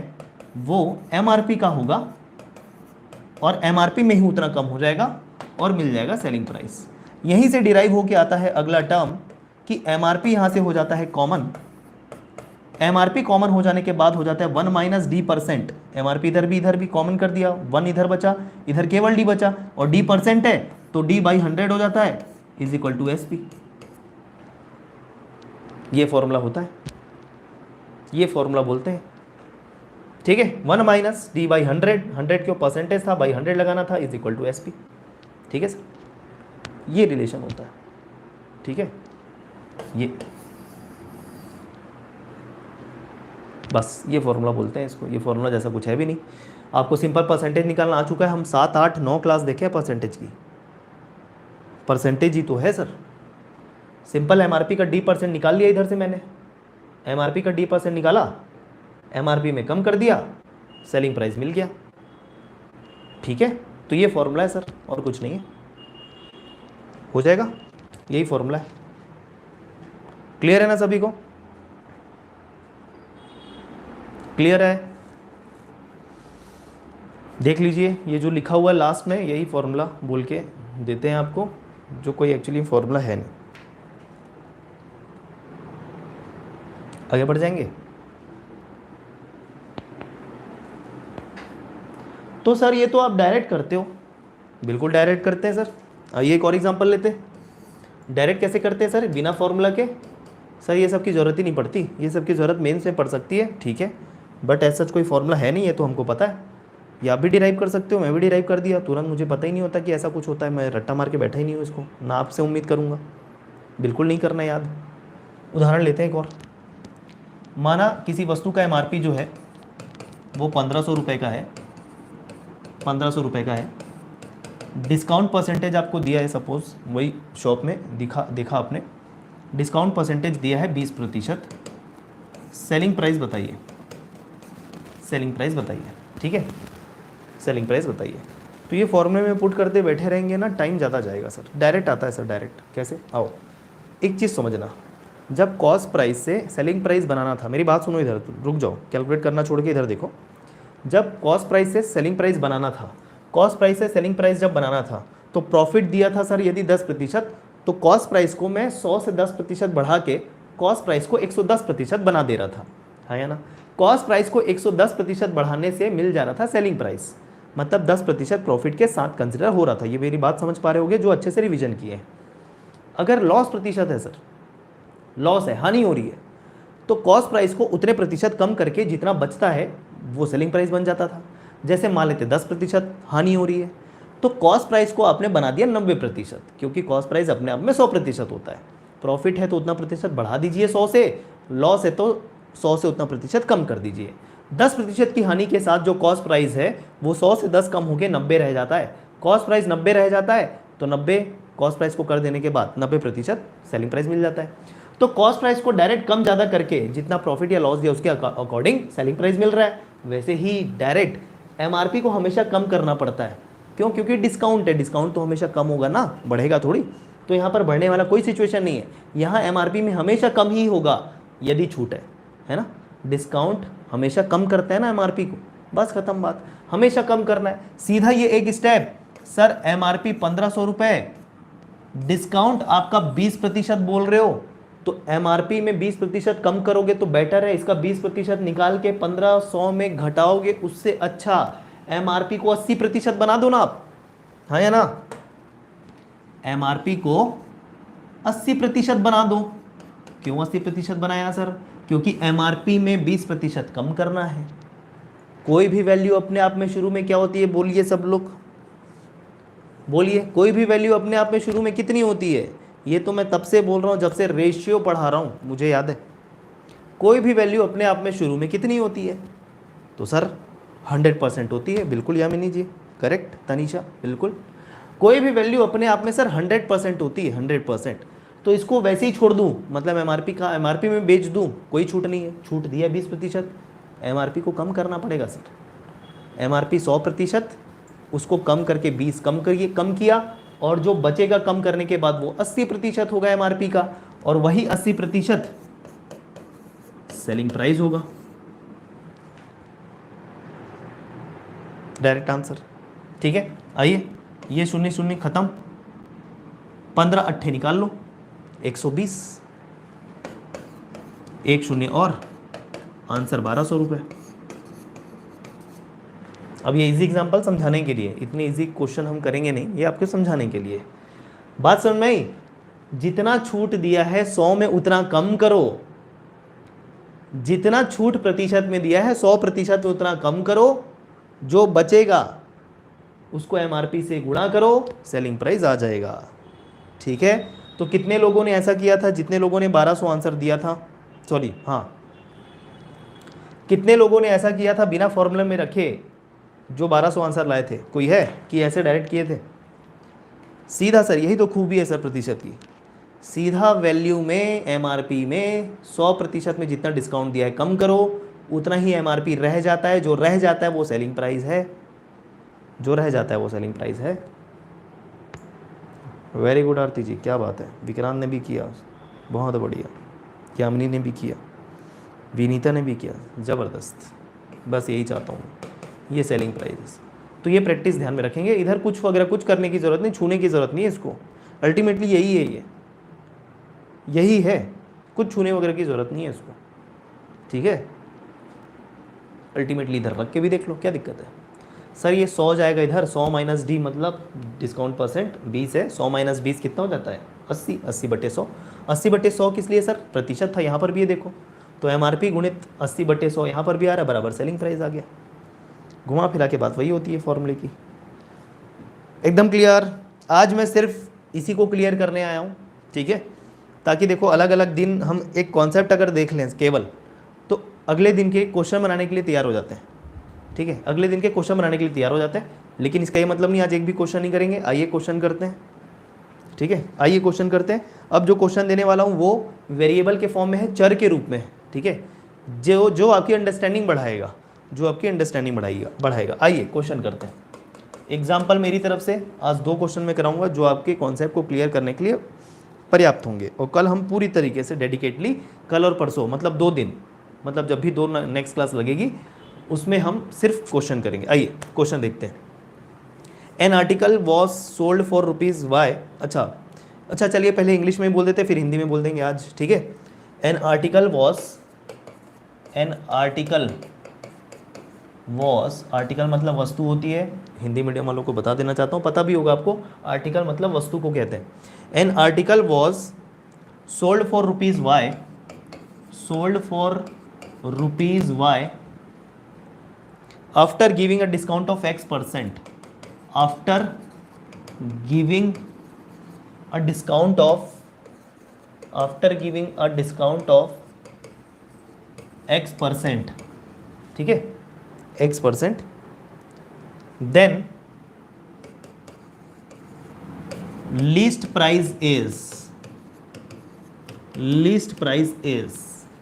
वो एमआरपी का होगा और एमआरपी में ही उतना कम हो जाएगा और मिल जाएगा सेलिंग प्राइस। यहीं से डिराइव होके आता है अगला टर्म कि एमआरपी यहां से हो जाता है कॉमन, एमआरपी कॉमन हो जाने के बाद हो जाता है 1 माइनस D%। एमआरपी इधर भी कॉमन कर दिया, 1 इधर बचा, इधर केवल D बचा, और D% है तो D/100 हो जाता है इज इक्वल टू SP। ये फॉर्मूला होता है, ये फॉर्मूला बोलते हैं, ठीक है। 1 माइनस D/100, 100 क्यों परसेंटेज था, बाई 100 लगाना था, इज इक्वल टू SP, ठीक है सर। ये रिलेशन होता है, ठीक है। ये बस ये फॉर्मूला बोलते हैं इसको, ये फॉर्मूला जैसा कुछ है भी नहीं। आपको सिंपल परसेंटेज निकालना आ चुका है, हम 7, 8, 9 क्लास देखे हैं परसेंटेज की, परसेंटेज ही तो है सर। सिंपल MRP का D% निकाल लिया इधर से मैंने, MRP का D% निकाला, MRP में कम कर दिया, सेलिंग प्राइस मिल गया, ठीक है। तो ये फॉर्मूला है सर, और कुछ नहीं है, हो जाएगा, यही फॉर्मूला है। क्लियर है ना सभी को, क्लियर है? देख लीजिए ये जो लिखा हुआ है लास्ट में, यही फॉर्मूला बोल के देते हैं आपको, जो कोई एक्चुअली फॉर्मूला है नहीं। आगे बढ़ जाएंगे। तो सर ये तो आप डायरेक्ट करते हो, बिल्कुल डायरेक्ट करते हैं सर। आइए एक और एग्जांपल लेते हैं। डायरेक्ट कैसे करते हैं सर, बिना फॉर्मूला के? सर ये सब की ज़रूरत ही नहीं पड़ती, ये सब की ज़रूरत मेंस में पड़ सकती है, ठीक है, बट ऐसा कोई फॉर्मूला है नहीं, है तो हमको पता है। या आप भी डिराइव कर सकते हो, मैं भी डिराइव कर दिया तुरंत, मुझे पता ही नहीं होता कि ऐसा कुछ होता है, मैं रट्टा मार के बैठा ही नहीं हूँ इसको, ना आपसे उम्मीद करूँगा, बिल्कुल नहीं करना याद। उदाहरण लेते हैं एक और। माना किसी वस्तु का MRP जो है वो 1500 रुपये का है, 1500 रुपये का है, डिस्काउंट परसेंटेज आपको दिया है, सपोज वही शॉप में देखा आपने, डिस्काउंट परसेंटेज दिया है 20%, सेलिंग प्राइस बताइए, सेलिंग प्राइस बताइए, ठीक है, सेलिंग प्राइस बताइए। तो ये फॉर्मूले में पुट करते बैठे रहेंगे ना, टाइम ज़्यादा जाएगा सर। डायरेक्ट आता है सर, डायरेक्ट कैसे? आओ एक चीज़ समझना, जब कॉस्ट प्राइस से सेलिंग प्राइस बनाना था, मेरी बात सुनो, इधर रुक जाओ, कैलकुलेट करना छोड़ के इधर देखो। जब कॉस्ट प्राइस से सेलिंग प्राइस बनाना था, कॉस्ट प्राइस से सेलिंग प्राइस जब बनाना था, तो प्रॉफिट दिया था सर यदि 10%, तो कॉस्ट प्राइस को मैं 100 से 10% बढ़ा के कॉस्ट प्राइस को 110% बना दे रहा था, है या ना? कॉस्ट प्राइस को 110% बढ़ाने से मिल जा रहा था सेलिंग प्राइस, मतलब 10% प्रॉफिट के साथ कंसिडर हो रहा था। ये मेरी बात समझ पा रहे होगे जो अच्छे से रिवीजन किए हैं। अगर लॉस प्रतिशत है सर, लॉस है, हानि हो रही है, तो कॉस्ट प्राइस को उतने प्रतिशत कम करके जितना बचता है वो सेलिंग प्राइस बन जाता था। जैसे मान लेते 10% हानि हो रही है, तो कॉस्ट प्राइस को आपने बना दिया 90%, क्योंकि कॉस्ट प्राइस अपने आप में 100% होता है। प्रॉफिट है तो उतना प्रतिशत बढ़ा दीजिए 100 से, लॉस है तो 100 से उतना प्रतिशत कम कर दीजिए। 10% की हानि के साथ जो कॉस्ट प्राइस है वो 100 से 10 कम होकर 90 रह जाता है। कॉस्ट प्राइस 90 रह जाता है, तो 90 कॉस्ट प्राइस को कर देने के बाद 90% सेलिंग प्राइस मिल जाता है। तो कॉस्ट प्राइस को डायरेक्ट कम ज़्यादा करके जितना प्रॉफिट या लॉस दिया उसके अकॉर्डिंग सेलिंग प्राइस मिल रहा है। वैसे ही डायरेक्ट MRP को हमेशा कम करना पड़ता है, क्यों? क्योंकि डिस्काउंट है, डिस्काउंट तो हमेशा कम होगा ना, बढ़ेगा थोड़ी। तो यहाँ पर बढ़ने वाला कोई सिचुएशन नहीं है, यहाँ MRP में हमेशा कम ही होगा यदि छूट है ना। डिस्काउंट हमेशा कम करता है ना MRP को, बस खत्म बात, हमेशा कम करना है। सीधा ये एक स्टेप, सर MRP 1500 रुपये, डिस्काउंट आपका 20% बोल रहे हो, तो MRP में 20% कम करोगे तो बेटर है। इसका 20% निकाल के 1500 में घटाओगे, उससे अच्छा MRP को 80% बना दो ना आप, हाँ या ना? MRP को 80% बना दो। क्यों 80% बनाया सर? क्योंकि MRP में 20% कम करना है। कोई भी वैल्यू अपने आप में शुरू में क्या होती है, बोलिए सब लोग, बोलिए, कोई भी वैल्यू अपने आप में शुरू में कितनी होती है? ये तो मैं तब से बोल रहा हूँ जब से रेशियो पढ़ा रहा हूँ, मुझे याद है। कोई भी वैल्यू अपने आप में शुरू में कितनी होती है? तो सर 100% होती है। बिल्कुल यामिनी जी, करेक्ट। तनीषा, बिल्कुल। कोई भी वैल्यू अपने आप में सर 100% होती है, 100%। तो इसको वैसे ही छोड़ दूँ, मतलब MRP में बेच दूँ, कोई छूट नहीं है। छूट दिया 20%, MRP को कम करना पड़ेगा सर। MRP 100%, उसको कम करके 20 कम किया, और जो बचेगा कम करने के बाद वो 80% होगा MRP का, और वही 80% सेलिंग प्राइस होगा। डायरेक्ट आंसर, ठीक है। आइए, ये 0 0 खत्म, 15 अट्ठे निकाल लो, 120, 1 0 और आंसर 1200 रुपये। अब ये इजी एग्जांपल समझाने के लिए, इतने इजी क्वेश्चन हम करेंगे नहीं, ये आपको समझाने के लिए। बात समझ में आई? जितना छूट दिया है 100 में उतना कम करो, जितना छूट प्रतिशत में दिया है 100% में उतना कम करो, जो बचेगा उसको एमआरपी से गुणा करो, सेलिंग प्राइस आ जाएगा। ठीक है, तो कितने लोगों ने ऐसा किया था? जितने लोगों ने 1200 आंसर दिया था, सॉरी हाँ, कितने लोगों ने ऐसा किया था बिना फॉर्मूला में रखे जो 1200 आंसर लाए थे? कोई है कि ऐसे डायरेक्ट किए थे? सीधा सर, यही तो खूबी है सर प्रतिशत की, सीधा वैल्यू में एमआरपी में 100% में जितना डिस्काउंट दिया है कम करो, उतना ही एमआरपी रह जाता है, जो रह जाता है वो सेलिंग प्राइस है, जो रह जाता है वो सेलिंग प्राइस है। वेरी गुड आरती जी, क्या बात है। विक्रांत ने भी किया, बहुत बढ़िया। यामिनी ने भी किया, विनीता ने भी किया, ज़बरदस्त। बस यही चाहता हूँ, ये सेलिंग प्राइस। तो ये प्रैक्टिस ध्यान में रखेंगे, इधर कुछ वगैरह कुछ करने की ज़रूरत नहीं, छूने की ज़रूरत नहीं है इसको, अल्टीमेटली यही है, ये यही है, कुछ छूने वगैरह की ज़रूरत नहीं है इसको। ठीक है, अल्टीमेटली इधर रख के भी देख लो, क्या दिक्कत है? सर ये 100 जाएगा इधर, 100 माइनस डी मतलब डिस्काउंट परसेंट 20 है, 100 माइनस 20 कितना हो जाता है? 80, 80/100। 80/100 किस लिए सर? प्रतिशत था, यहाँ पर भी ये देखो, तो एमआरपी गुणित 80/100 यहाँ पर भी आ रहा है, बराबर सेलिंग प्राइस आ गया। घुमा फिरा के बात वही होती है फॉर्मूले की। एकदम क्लियर? आज मैं सिर्फ इसी को क्लियर करने आया हूँ, ठीक है, ताकि देखो अलग अलग दिन हम एक कॉन्सेप्ट अगर देख लें केवल, तो अगले दिन के क्वेश्चन बनाने के लिए तैयार हो जाते हैं। ठीक है, अगले दिन के क्वेश्चन बनाने के लिए तैयार हो जाते हैं, लेकिन इसका ये मतलब नहीं आज एक भी क्वेश्चन नहीं करेंगे। आइए क्वेश्चन करते हैं, ठीक है, आइए क्वेश्चन करते हैं। अब जो क्वेश्चन देने वाला हूँ वो वेरिएबल के फॉर्म में है, चर के रूप में है। ठीक है, जो आपकी अंडरस्टैंडिंग बढ़ाएगा, जो आपकी अंडरस्टैंडिंग बढ़ाएगा। आइए क्वेश्चन करते हैं। एग्जाम्पल मेरी तरफ से आज 2 क्वेश्चन में कराऊंगा, जो आपके कॉन्सेप्ट को क्लियर करने के लिए पर्याप्त होंगे। और कल हम पूरी तरीके से डेडिकेटली, कल और परसों मतलब 2 दिन, मतलब जब भी 2 नेक्स्ट क्लास लगेगी उसमें हम सिर्फ क्वेश्चन करेंगे। आइए क्वेश्चन देखते हैं। An article was sold for rupees Y. अच्छा चलिए पहले इंग्लिश में बोल देते, फिर हिंदी में बोल देंगे आज। ठीक है, एन आर्टिकल वॉज, आर्टिकल मतलब वस्तु होती है, हिंदी मीडियम वालों को बता देना चाहता हूँ, पता भी होगा आपको, आर्टिकल मतलब वस्तु को कहते हैं। An article was sold for rupees Y, sold for rupees Y after giving a discount of X%, after giving a discount of X%, ठीक है, X%, then least price is,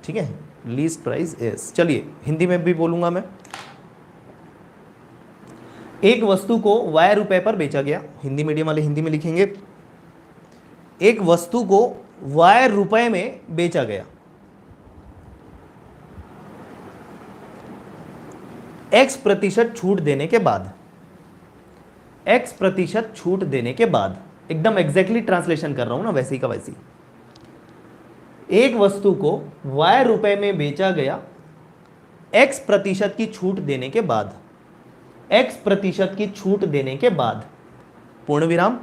ठीक है, लीस्ट प्राइस इज। चलिए हिंदी में भी बोलूंगा मैं। एक वस्तु को Y रुपए पर बेचा गया, हिंदी मीडियम वाले हिंदी में लिखेंगे, एक वस्तु को Y रुपए में बेचा गया, X% छूट देने के बाद, X% छूट देने के बाद, एकदम एग्जैक्टली ट्रांसलेशन कर रहा हूं ना, वैसे ही का वैसी। एक वस्तु को Y रुपए में बेचा गया X% की छूट देने के बाद, X% की छूट देने के बाद, पूर्ण विराम,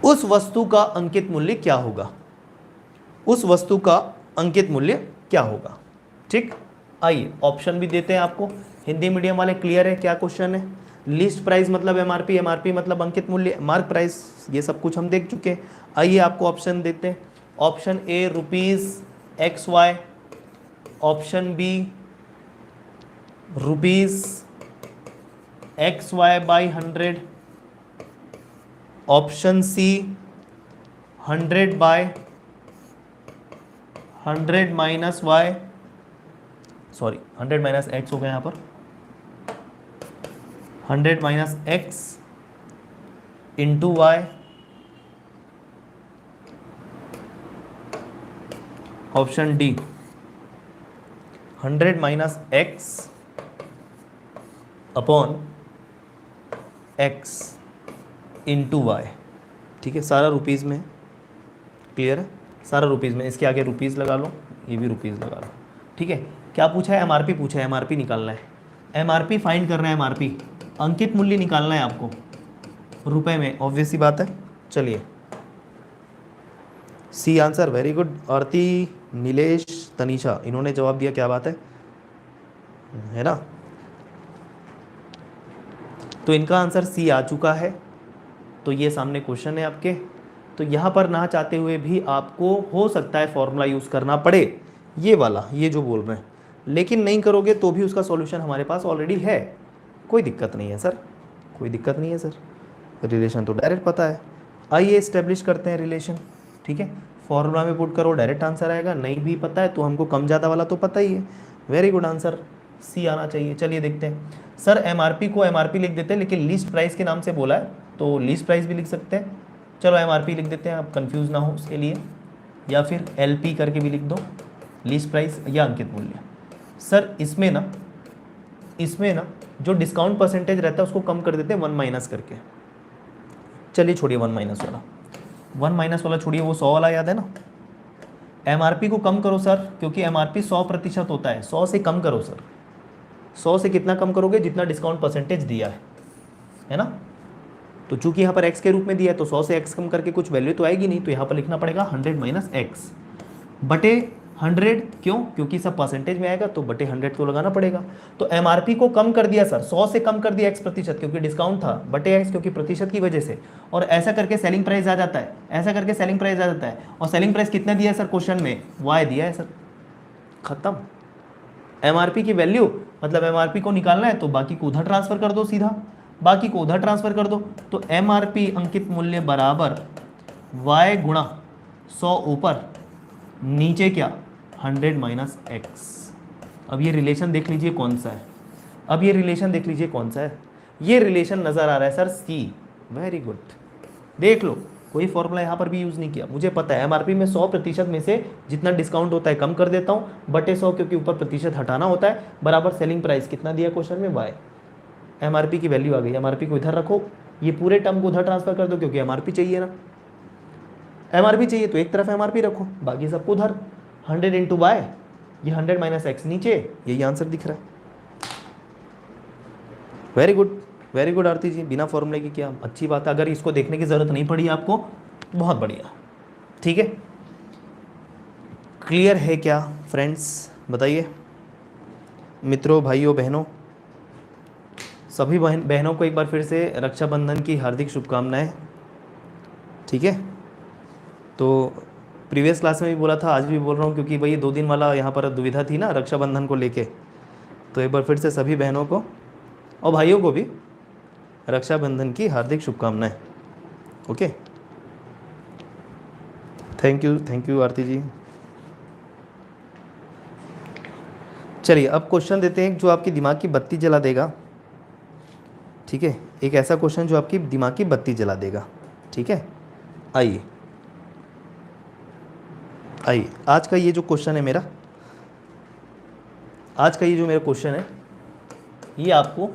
उस वस्तु का अंकित मूल्य क्या होगा? उस वस्तु का अंकित मूल्य क्या होगा? ठीक, आइए ऑप्शन भी देते हैं आपको। हिंदी मीडियम वाले क्लियर है क्या क्वेश्चन है? लिस्ट प्राइस मतलब एमआरपी, एमआरपी मतलब अंकित मूल्य, मार्क प्राइस, ये सब कुछ हम देख चुके हैं। आइए आपको ऑप्शन देते हैं। Option A ₹XY, option B ₹XY/100, option C 100 minus Y, sorry 100 minus X हो गया यहाँ पर, 100 minus X into Y, option D 100 minus X upon X into Y। ठीक है, सारा रुपीज़ में, क्लियर है, सारा रुपीज़ में, इसके आगे रुपीज़ लगा लो, ये भी रुपीज़ लगा लो। ठीक है, क्या पूछा है? एमआरपी पूछा है, एमआरपी निकालना है, एमआरपी फाइंड करना है, एमआरपी अंकित मूल्य निकालना है आपको रुपए में, ऑब्वियस सी बात है। चलिए सी आंसर, वेरी गुड। आरती, नीलेश, तनीषा, इन्होंने जवाब दिया, क्या बात है ना। तो इनका आंसर सी आ चुका है। तो ये सामने क्वेश्चन है आपके। तो यहाँ पर ना चाहते हुए भी आपको हो सकता है फॉर्मूला यूज़ करना पड़े, ये वाला, ये जो बोल रहे हैं, लेकिन नहीं करोगे तो भी उसका सॉल्यूशन हमारे पास ऑलरेडी है, कोई दिक्कत नहीं है सर, कोई दिक्कत नहीं है सर, रिलेशन तो डायरेक्ट पता है। आइए इस्टेब्लिश करते हैं रिलेशन, ठीक है। फॉर्मूला में पुट करो, डायरेक्ट आंसर आएगा। नहीं भी पता है तो हमको कम ज़्यादा वाला तो पता ही है। वेरी गुड, आंसर सी आना चाहिए। चलिए देखते हैं। सर एमआरपी को एमआरपी लिख देते हैं, लेकिन लीस्ट प्राइस के नाम से बोला है तो लीस्ट प्राइस भी लिख सकते हैं। चलो एमआरपी लिख देते हैं, आप कंफ्यूज ना हो उसके लिए, या फिर एलपी करके भी लिख दो, लीस्ट प्राइस या अंकित मूल्य। सर इसमें ना जो डिस्काउंट परसेंटेज रहता है उसको कम कर देते हैं 1 माइनस करके। चलिए छोड़िए 1 माइनस वाला, 1 माइनस वाला छोड़िए, वो 100 वाला याद है ना। एमआरपी को कम करो सर, क्योंकि एमआरपी 100% होता है, 100 से कम करो सर। 100 से कितना कम करोगे? जितना डिस्काउंट परसेंटेज दिया है ना। तो चूंकि यहाँ पर x के रूप में दिया है तो 100 से x कम करके कुछ वैल्यू तो आएगी नहीं, तो यहाँ पर लिखना पड़ेगा 100 माइनस एक्स बटे 100। क्यों? क्योंकि सब परसेंटेज में आएगा तो बटे 100 तो लगाना पड़ेगा। तो एमआरपी को कम कर दिया सर, 100 से कम कर दिया x% क्योंकि डिस्काउंट था, बटे x क्योंकि प्रतिशत की वजह से, और ऐसा करके सेलिंग प्राइस आ जाता है, ऐसा करके सेलिंग प्राइस आ जाता है। और सेलिंग प्राइस कितना दिया है सर क्वेश्चन में? y दिया है सर, खत्म। एमआरपी की वैल्यू मतलब एमआरपी को निकालना है तो बाकी को उधर ट्रांसफर कर दो, सीधा बाकी को उधर ट्रांसफर कर दो। तो एमआरपी अंकित मूल्य बराबर y गुणा 100 ऊपर, नीचे क्या 100 माइनस एक्स। अब ये रिलेशन देख लीजिए कौन सा है, अब ये रिलेशन देख लीजिए कौन सा है। ये रिलेशन नजर आ रहा है सर सी, वेरी गुड। देख लो, कोई फॉर्मूला यहाँ पर भी यूज़ नहीं किया, मुझे पता है एमआरपी में 100% में से जितना डिस्काउंट होता है कम कर देता हूँ, बटे 100 क्योंकि ऊपर प्रतिशत हटाना होता है, बराबर सेलिंग प्राइस कितना दिया क्वेश्चन में? y। एमआरपी की वैल्यू आ गई, एमआरपी को इधर रखो, ये पूरे टर्म को उधर ट्रांसफर कर दो क्योंकि एमआरपी चाहिए ना। एमआरपी चाहिए तो एक तरफ एमआरपी रखो, बाकी सबको उधर। 100 इंटू y, ये 100 माइनस एक्स नीचे, यही आंसर दिख रहा है। वेरी गुड, वेरी गुड आरती जी, बिना फॉर्मूले की क्या, अच्छी बात है। अगर इसको देखने की जरूरत नहीं पड़ी आपको, बहुत बढ़िया, ठीक है। क्लियर है क्या फ्रेंड्स? बताइए मित्रों, भाइयों, बहनों, सभी बहनों को एक बार फिर से रक्षाबंधन की हार्दिक शुभकामनाएं, ठीक है। तो प्रीवियस क्लास में भी बोला था, आज भी बोल रहा हूँ, क्योंकि भाई 2 दिन वाला यहाँ पर दुविधा थी ना रक्षाबंधन को लेके। तो एक बार फिर से सभी बहनों को और भाइयों को भी रक्षाबंधन की हार्दिक शुभकामनाएं। ओके, थैंक यू आरती जी। चलिए अब क्वेश्चन देते हैं जो आपकी दिमाग की बत्ती जला देगा, ठीक है। एक ऐसा क्वेश्चन जो आपकी दिमाग की बत्ती जला देगा, ठीक है। आइए आज का ये जो क्वेश्चन है मेरा, आज का ये जो मेरा क्वेश्चन है, ये आपको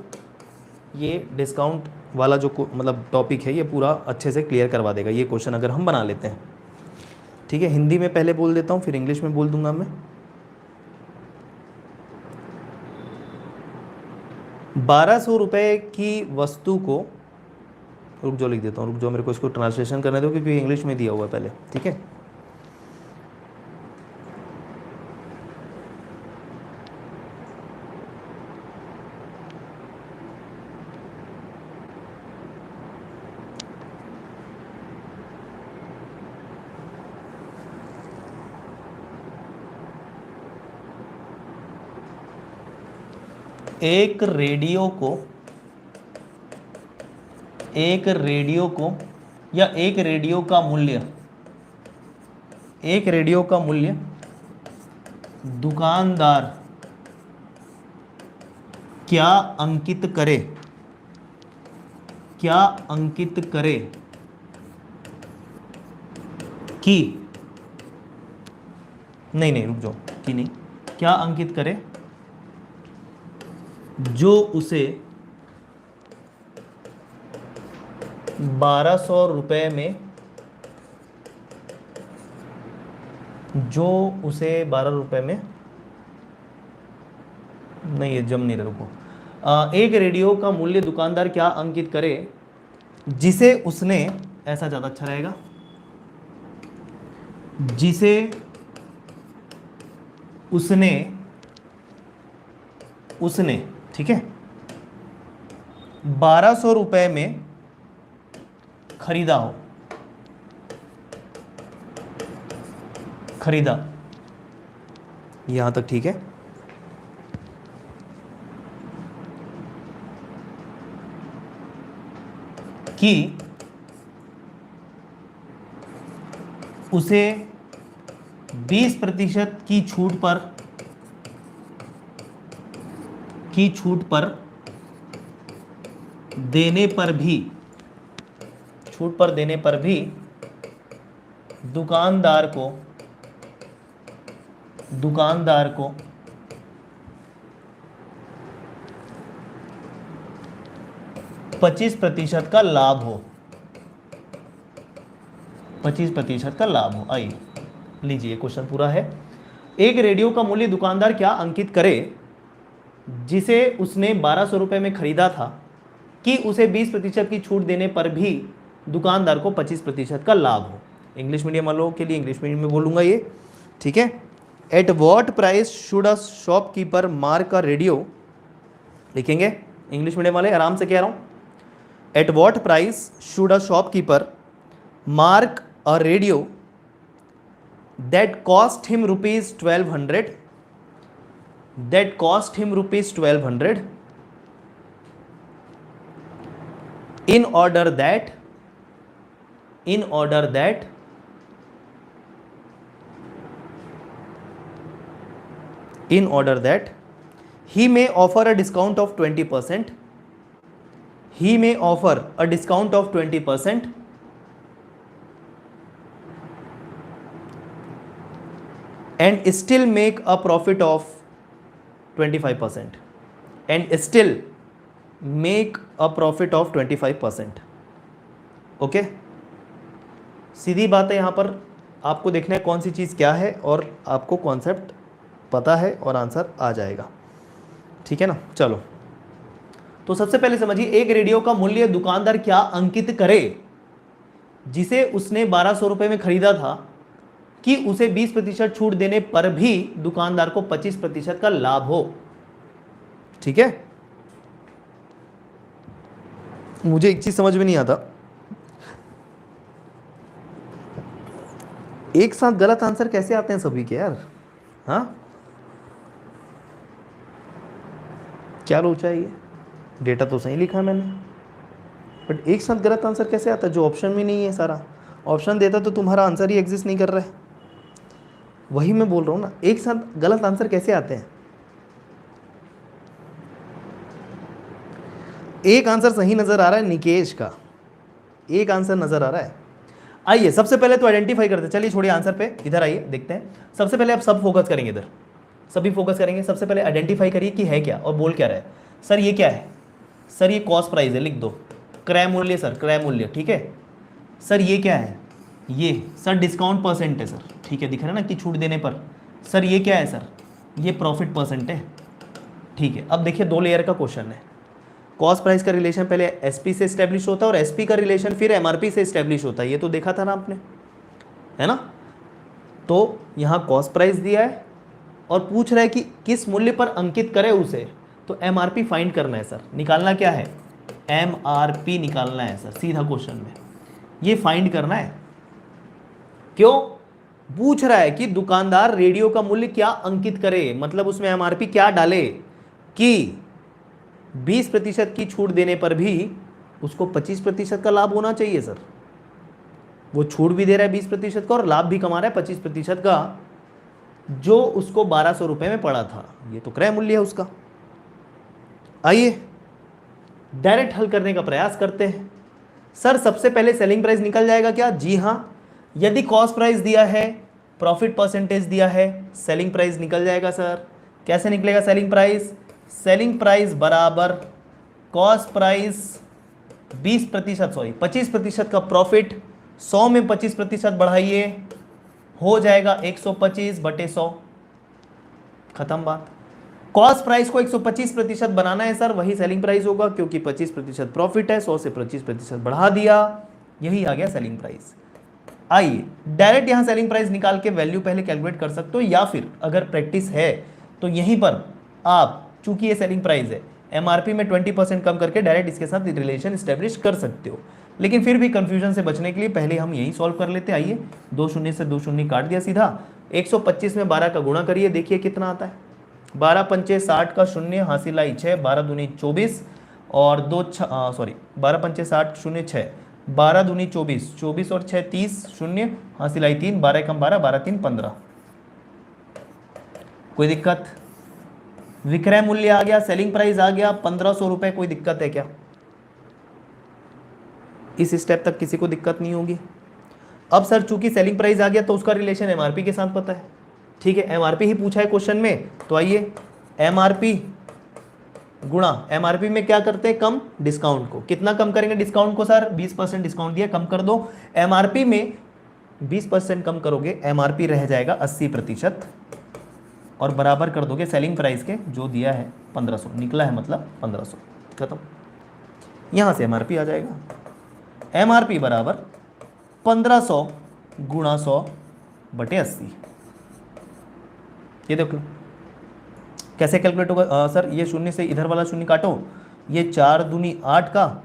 ये डिस्काउंट वाला जो मतलब टॉपिक है ये पूरा अच्छे से क्लियर करवा देगा ये क्वेश्चन, अगर हम बना लेते हैं, ठीक है। हिंदी में पहले बोल देता हूँ, फिर इंग्लिश में बोल दूंगा मैं। 1200 रुपये की वस्तु को, रुक जाओ लिख देता हूँ, रुक जाओ, मेरे को इसको ट्रांसलेशन करने दो क्योंकि इंग्लिश में दिया हुआ है पहले, ठीक है। एक रेडियो को या एक रेडियो का मूल्य दुकानदार क्या अंकित करे कि, नहीं रुक जाओ, कि नहीं, क्या अंकित करे जो उसे 1200 रुपये में, जो उसे 12 रुपये में नहीं ये जम नहीं रहा, रुको। एक रेडियो का मूल्य दुकानदार क्या अंकित करे जिसे उसने, ऐसा ज़्यादा अच्छा रहेगा, जिसे उसने ठीक है 1200 रुपए में खरीदा हो, खरीदा, यहां तक ठीक है। कि उसे 20% की छूट पर देने पर भी दुकानदार को 25% का लाभ हो, 25% का लाभ हो। आइए लीजिए क्वेश्चन पूरा है। एक रेडियो का मूल्य दुकानदार क्या अंकित करे जिसे उसने 1200 रुपए में खरीदा था कि उसे 20% की छूट देने पर भी दुकानदार को 25% का लाभ हो। इंग्लिश मीडियम वालों के लिए इंग्लिश मीडियम में बोलूंगा ये, ठीक है। At what price should a shopkeeper mark a radio, लिखेंगे इंग्लिश मीडियम वाले, आराम से कह रहा हूं। At what price should a shopkeeper mark a radio that cost him rupees 1200 in order that he may offer a discount of 20%, and still make a profit of 25%, okay. सीधी बात है, यहां पर आपको देखना है कौन सी चीज क्या है और आपको कॉन्सेप्ट पता है और आंसर आ जाएगा, ठीक है ना। चलो तो सबसे पहले समझिए, एक रेडियो का मूल्य दुकानदार क्या अंकित करे जिसे उसने 1200 रुपए में खरीदा था कि उसे 20% छूट देने पर भी दुकानदार को 25% का लाभ हो, ठीक है। मुझे एक चीज समझ में नहीं आता, एक साथ गलत आंसर कैसे आते हैं सभी के यार, हाँ क्या लोचा है ये, डेटा तो सही लिखा मैंने, बट एक साथ गलत आंसर कैसे आता है जो ऑप्शन में नहीं है। सारा ऑप्शन देता तो तुम्हारा आंसर ही एग्जिस्ट नहीं कर रहा है, वही मैं बोल रहा हूं ना, एक साथ गलत आंसर कैसे आते हैं। एक आंसर सही नजर आ रहा है निकेश का, एक आंसर नजर आ रहा है। आइए सबसे पहले तो आइडेंटिफाई करते हैं, चलिए छोड़िए आंसर पे, इधर आइए देखते हैं। सबसे पहले आप सब फोकस करेंगे, इधर सभी फोकस करेंगे। सबसे पहले आइडेंटिफाई करिए कि है क्या और बोल क्या रहा है। सर ये क्या है, सर ये कॉस्ट प्राइस है, लिख दो। क्रय मूल्य, सर क्रय मूल्य, ठीक है। सर ये क्या है, ये सर डिस्काउंट परसेंट है सर, ठीक है, दिख रहा है ना कि छूट देने पर। सर ये क्या है, सर ये प्रॉफिट परसेंट है, ठीक है। अब देखिए 2 लेयर का क्वेश्चन है। कॉस्ट प्राइस का रिलेशन पहले एसपी से एस्टेब्लिश होता है और एसपी का रिलेशन फिर एमआरपी से एस्टेब्लिश होता है, ये तो देखा था ना आपने, है ना। तो यहाँ कॉस्ट प्राइस दिया है और पूछ रहा है कि किस मूल्य पर अंकित करे उसे, तो एमआरपी फाइंड करना है सर। निकालना क्या है, एमआरपी निकालना है सर, सीधा क्वेश्चन में ये फाइंड करना है। क्यों पूछ रहा है कि दुकानदार रेडियो का मूल्य क्या अंकित करे, मतलब उसमें एमआरपी क्या डाले कि 20% की छूट देने पर भी उसको 25% का लाभ होना चाहिए सर। वो छूट भी दे रहा है 20% का और लाभ भी कमा रहा है 25% का, जो उसको 1200 रुपए में पड़ा था, ये तो क्रय मूल्य है उसका। आइए डायरेक्ट हल करने का प्रयास करते हैं। सर सबसे पहले सेलिंग प्राइस निकल जाएगा क्या, जी हाँ। यदि कॉस्ट प्राइस दिया है, प्रॉफिट परसेंटेज दिया है, सेलिंग प्राइस निकल जाएगा सर। कैसे निकलेगा सेलिंग प्राइस, सेलिंग प्राइस बराबर कॉस्ट प्राइस 25% का प्रॉफिट, 100 में 25% बढ़ाइए, हो जाएगा 125/100, खत्म बात। कॉस्ट प्राइस को 125% बनाना है सर, वही सेलिंग प्राइस होगा, क्योंकि 25% प्रॉफिट है, 100 से 25% बढ़ा दिया, यही आ गया सेलिंग प्राइस। आइए डायरेक्ट यहां सेलिंग प्राइस निकाल के वैल्यू पहले कैलकुलेट कर सकते हो, या फिर अगर प्रैक्टिस है तो यहीं पर आप, चूंकि ये सेलिंग प्राइस है, एमआरपी में 20% कम करके डायरेक्ट इसके साथ रिलेशन स्टैब्लिश कर सकते हो। लेकिन फिर भी कंफ्यूजन से बचने के लिए पहले हम यही सॉल्व कर लेते हैं। आइए, 2 शून्य से 2 शून्य काट दिया सीधा, 125 में 12 का गुणा करिए, देखिए कितना आता है। 12 पंचे 60 का शून्य, हासिल आई 6, 12 दूनी 24 और 12 पंचे 60 शून्य 6, 12 दूनी 24, 24 और 6 30, शून्य हासिल आई 3, 12 कम 12, 12 3 15। कोई दिक्कत? विक्रय मूल्य आ गया, सेलिंग प्राइस आ गया 1500 रुपए, कोई दिक्कत है क्या? इस स्टेप तक किसी को दिक्कत नहीं होगी। अब सर चूंकि सेलिंग प्राइस आ गया तो उसका रिलेशन एमआरपी के साथ पता है, ठीक है, एमआरपी ही पूछा है क्वेश्चन में, तो आइए एमआरपी गुणा, एमआरपी में क्या करते हैं, कम डिस्काउंट को। कितना कम करेंगे डिस्काउंट को सर? 20% डिस्काउंट दिया, कम कर दो। एमआरपी में 20% कम करोगे, एमआरपी रह जाएगा 80% और बराबर कर दोगे सेलिंग प्राइस के, जो दिया है 1500 निकला है, मतलब 1500, खत्म। यहां से एमआरपी आ जाएगा, एमआरपी बराबर 1500 गुणा 100 बटे 80। ये देख लो कैसे कैलकुलेट होगा। सर ये शून्य से इधर वाला शून्य काटो, ये 4 दूनी 8 का,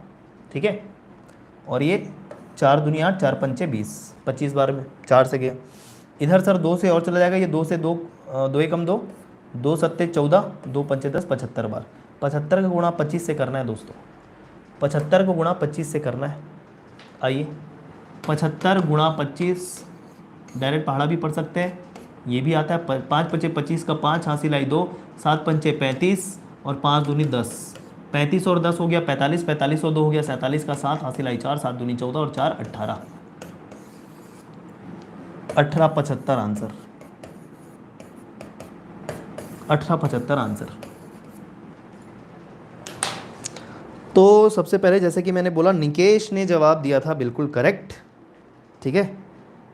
ठीक है, और ये 4 दूनी 8, 4 पंचे 20, 25 बार में 4 से गया। इधर सर 2 से और चला जाएगा, ये 2 से 2, 2 एकम 2, 2 सत्ते 14, 2 पंचे 10, 75 बार। 75 का गुणा 25 से करना है दोस्तों, 75 को गुणा 25 से करना है। आइए 75 गुणा 25, डायरेक्ट पहाड़ा भी पढ़ सकते हैं, ये भी आता है। 5 पंचे 25 का 5, हासिल आई 2, 7 पंचे 35 और 5 दूनी 10, 35 और 10 हो गया 45, 45 और 2 हो गया 47 का 7, हासिल आई 4, 7 दूनी 14 और 4 18, 1875 आंसर, 1875 आंसर। तो सबसे पहले जैसे कि मैंने बोला, निकेश ने जवाब दिया था बिल्कुल करेक्ट, ठीक है,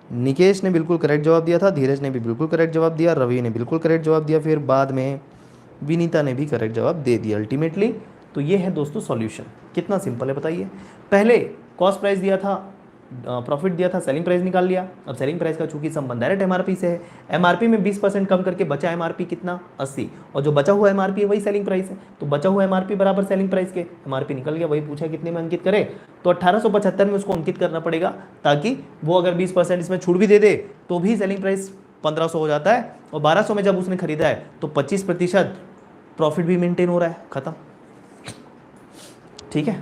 निकेश ने बिल्कुल करेक्ट जवाब दिया था, धीरज ने भी बिल्कुल करेक्ट जवाब दिया, रवि ने बिल्कुल करेक्ट जवाब दिया, फिर बाद में विनीता ने भी करेक्ट जवाब दे दिया अल्टीमेटली। तो ये है दोस्तों सॉल्यूशन, कितना सिंपल है बताइए। पहले कॉस्ट प्राइस दिया था, प्रॉफिट दिया था, सेलिंग प्राइस निकाल लिया। अब सेलिंग प्राइस का चूंकि संबंध डायरेक्ट एमआरपी से है, एमआरपी में 20% कम करके बचा एमआरपी कितना, 80, और जो बचा हुआ एमआरपी है वही सेलिंग प्राइस है, तो बचा हुआ एमआरपी बराबर सेलिंग प्राइस के, एमआरपी निकल गया, वही पूछा कितने में अंकित करें, तो 1875 में उसको अंकित करना पड़ेगा, ताकि वो अगर 20% इसमें छूट भी दे दे तो भी सेलिंग प्राइस 1500 हो जाता है, और 1200 में जब उसने खरीदा है तो 25% प्रॉफिट भी मेंटेन हो रहा है, खत्म। ठीक है,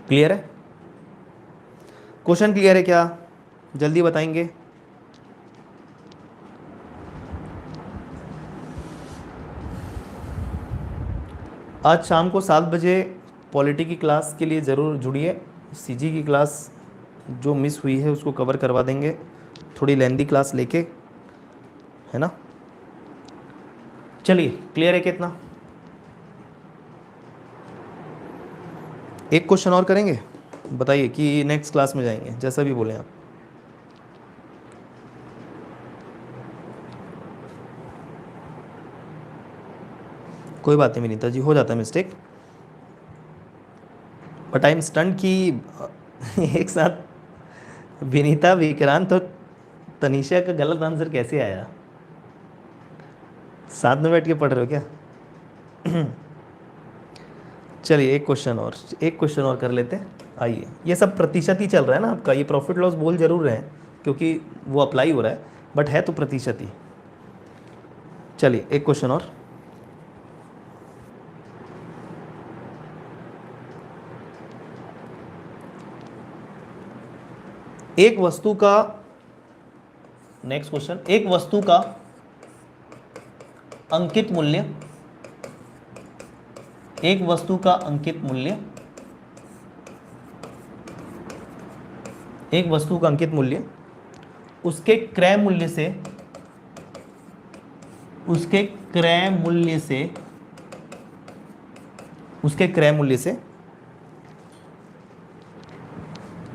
क्लियर है? क्वेश्चन क्लियर है क्या? जल्दी बताएंगे। आज शाम को 7 बजे पॉलिटी की क्लास के लिए ज़रूर जुड़िए। सीजी की क्लास जो मिस हुई है उसको कवर करवा देंगे, थोड़ी लेंदी क्लास लेके, है ना। चलिए, क्लियर है कितना? एक क्वेश्चन और करेंगे, बताइए कि नेक्स्ट क्लास में जाएंगे, जैसा भी बोले आप। कोई बात नहीं विनीता जी, हो जाता है mistake, but I am stunt कि एक साथ विनीता, विक्रांत और तनीषा का गलत आंसर कैसे आया? साथ में बैठ के पढ़ रहे हो क्या? चलिए एक क्वेश्चन और कर लेते हैं। आइए, ये सब प्रतिशत ही चल रहा है ना आपका, ये प्रॉफिट लॉस बोल जरूर रहे हैं क्योंकि वो अप्लाई हो रहा है, बट है तो प्रतिशत ही। चलिए एक क्वेश्चन और। एक वस्तु का, नेक्स्ट क्वेश्चन, एक वस्तु का अंकित मूल्य, एक वस्तु का अंकित मूल्य, एक वस्तु का अंकित मूल्य उसके क्रय मूल्य से, उसके क्रय मूल्य से, उसके क्रय मूल्य से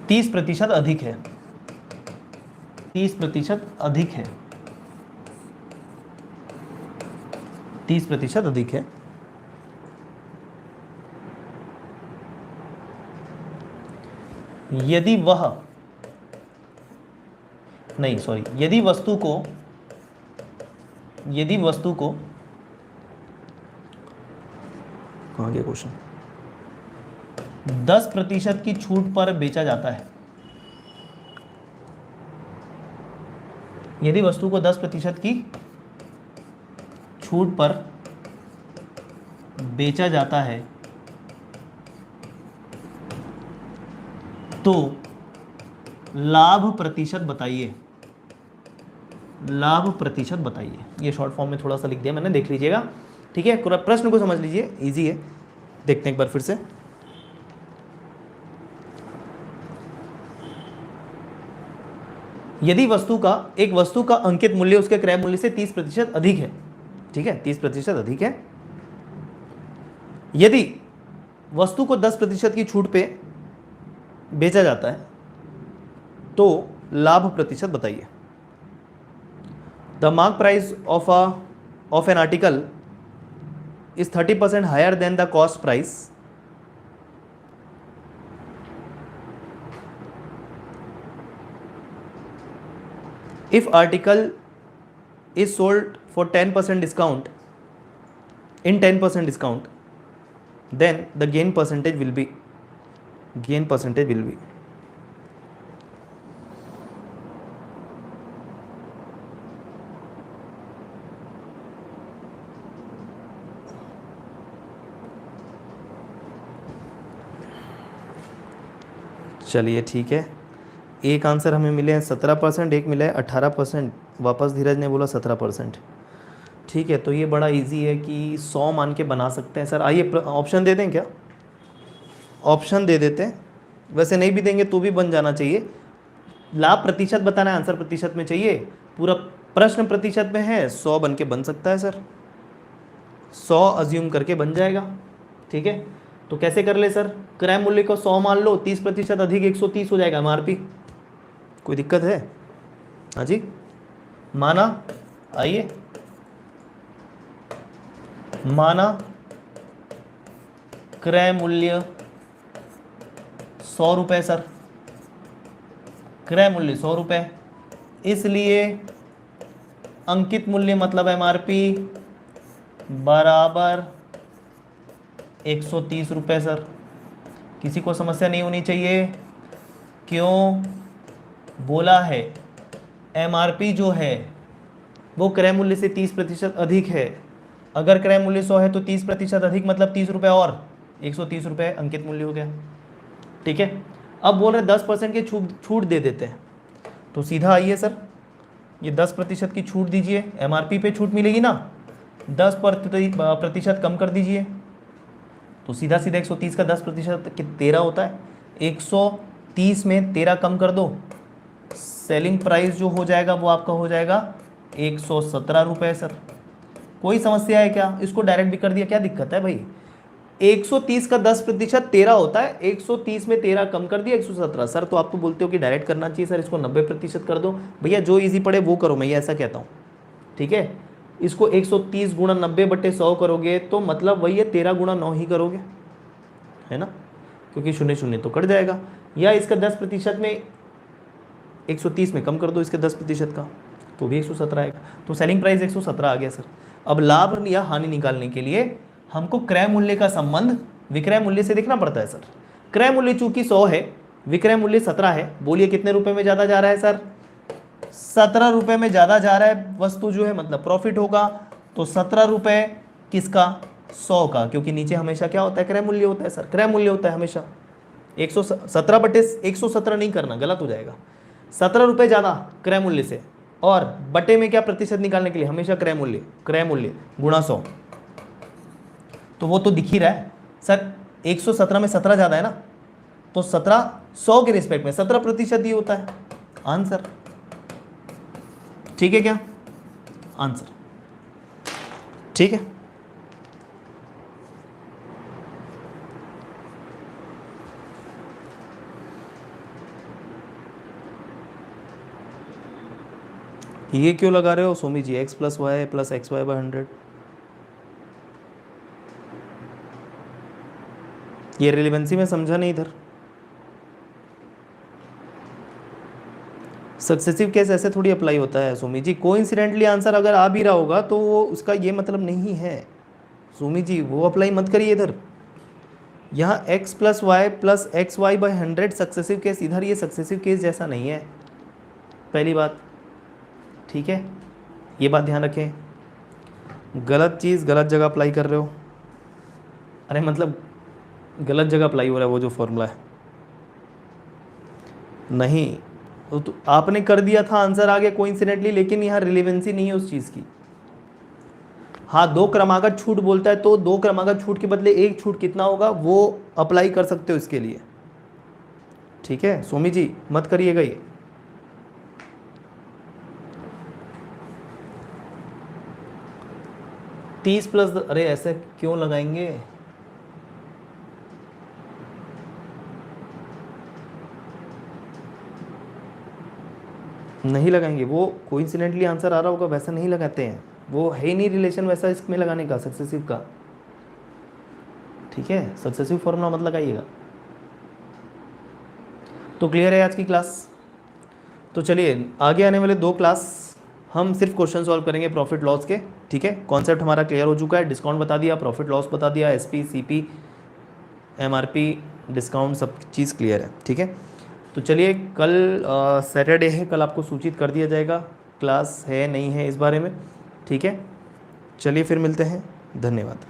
30% अधिक है, 30% अधिक है, 30% अधिक है, यदि वह नहीं सॉरी यदि वस्तु को कहाँ गया क्वेश्चन, 10% की छूट पर बेचा जाता है, यदि वस्तु को 10% की छूट पर बेचा जाता है तो लाभ प्रतिशत बताइए, लाभ प्रतिशत बताइए। ये शॉर्ट फॉर्म में थोड़ा सा लिख दिया मैंने, देख लीजिएगा, ठीक है। प्रश्न को समझ लीजिए, इजी है, देखते हैं एक बार फिर से। यदि एक वस्तु का अंकित मूल्य उसके क्रय मूल्य से 30% अधिक है, ठीक है, 30% अधिक है, यदि वस्तु को 10% की छूट पे बेचा जाता है तो लाभ प्रतिशत बताइए। The mark price of an article is 30% higher than the cost price if article is sold for 10% discount, in 10% discount, then the gain percentage will be चलिए ठीक है, एक आंसर हमें मिले हैं 17%, एक मिला है 18%, वापस धीरज ने बोला 17%, ठीक है। तो ये बड़ा इजी है कि 100 मान के बना सकते हैं सर। आइए ऑप्शन दे दें क्या, ऑप्शन दे देते हैं, वैसे नहीं भी देंगे तो भी बन जाना चाहिए। लाभ प्रतिशत बताना है, आंसर प्रतिशत में चाहिए, पूरा प्रश्न प्रतिशत में है, 100 बन के बन सकता है सर, 100 अज्यूम करके बन जाएगा, ठीक है। तो कैसे कर ले सर, क्रय मूल्य को 100 मान लो, 30% अधिक 130 हो जाएगा एमआरपी, कोई दिक्कत है? हाँ जी, माना, आइए माना क्रय मूल्य 100 रुपये सर, क्रय मूल्य 100 रुपये, इसलिए अंकित मूल्य मतलब एमआरपी बराबर 130 रुपये सर। किसी को समस्या नहीं होनी चाहिए, क्यों बोला है, एमआरपी जो है वो क्रय मूल्य से 30% अधिक है। अगर क्रय मूल्य 100 है तो 30% अधिक मतलब 30 रुपये और 130 रुपये अंकित मूल्य हो गया, ठीक है। अब बोल रहे 10% की छूट दे देते हैं, तो सीधा आइए सर, ये 10% की छूट दीजिए, एमआरपी पे छूट मिलेगी ना, 10% कम कर दीजिए, तो सीधा सीधा 130 का 10% 13 होता है, 130 में 13 कम कर दो, सेलिंग प्राइस जो हो जाएगा वो आपका हो जाएगा 117 रुपये सर। कोई समस्या है क्या, इसको डायरेक्ट भी कर दिया, क्या दिक्कत है भाई, 130 का 10% 13 होता है, 130 में 13 कम कर दिया 117 सर। तो आप तो बोलते हो कि डायरेक्ट करना चाहिए सर, इसको 90% कर दो, भैया जो इजी पड़े वो करो, मैं ये ऐसा कहता हूँ, ठीक है। इसको 130 गुणा 90/100 करोगे तो मतलब वही है 13 गुणा 9 ही करोगे, है ना, क्योंकि 0 तो कट जाएगा, या इसका 10% में 130 में कम कर दो इसके 10% का, तो भी 117 आएगा, तो सेलिंग प्राइस 117 आ गया सर। अब लाभ या हानि निकालने के लिए हमको क्रय मूल्य का संबंध विक्रय मूल्य से देखना पड़ता है सर। क्रय मूल्य चूंकि 100 है, विक्रय मूल्य 17 है, बोलिए कितने रुपए में ज्यादा जा रहा है सर, 17 रुपए में ज्यादा जा रहा है वस्तु जो है, मतलब प्रॉफिट होगा, तो 17 रुपए किसका, 100 का, क्योंकि नीचे हमेशा क्या होता है, क्रय मूल्य होता है सर, क्रय मूल्य होता है हमेशा। 117/117 नहीं करना, गलत हो जाएगा, 17 रुपए ज्यादा क्रय मूल्य से, और बटे में क्या प्रतिशत निकालने के लिए हमेशा क्रय मूल्य गुणा 100, तो वो तो दिख ही रहा है सर, 117 में 17 ज्यादा है ना, तो 17 100 के रिस्पेक्ट में 17% ही होता है आंसर, ठीक है क्या आंसर, ठीक है। ये क्यों लगा रहे हो सोमी जी, x + y + xy/100, ये रिलेवेंसी में समझा नहीं इधर। सक्सेसिव केस ऐसे थोड़ी अप्लाई होता है सुमी जी। कोइंसिडेंटली आंसर अगर आ भी रहा होगा तो वो उसका ये मतलब नहीं है सुमी जी, वो अप्लाई मत करिए इधर। यहाँ x plus Y plus X Y by 100 successive case, इधर ये सक्सेसिव केस जैसा नहीं है, पहली बात, ठीक है, ये बात ध्यान रखें। गलत चीज़ गलत जगह अप्लाई कर रहे हो, अरे मतलब गलत जगह अप्लाई हो रहा है वो जो फॉर्मूला है, नहीं तो आपने कर दिया था, आंसर आ गया कोइंसिडेंटली, लेकिन यहाँ रिलेवेंसी नहीं है उस चीज़ की। हाँ, 2 क्रमागत छूट बोलता है तो 2 क्रमागत छूट के बदले 1 छूट कितना होगा वो अप्लाई कर सकते हो इसके लिए, ठीक है। सोमी जी मत करिएगा ये। तीस प्लस, अरे ऐसे क्यों लगाएंगे, नहीं लगाएंगे, वो कोइंसिडेंटली आंसर आ रहा होगा वैसा नहीं लगाते हैं, वो है ही नहीं रिलेशन वैसा इसमें लगाने का सक्सेसिव का, ठीक है। सक्सेसिव फॉर्मूला मत लगाइएगा। तो क्लियर है आज की क्लास। तो चलिए आगे आने वाले 2 क्लास हम सिर्फ क्वेश्चन सॉल्व करेंगे प्रॉफिट लॉस के, ठीक है। कॉन्सेप्ट हमारा क्लियर हो चुका है, डिस्काउंट बता दिया, प्रॉफिट लॉस बता दिया, एसपी सीपी एमआरपी डिस्काउंट सब चीज़ क्लियर है, ठीक है। तो चलिए कल सैटरडे है, कल आपको सूचित कर दिया जाएगा क्लास है नहीं है इस बारे में, ठीक है। चलिए फिर मिलते हैं, धन्यवाद।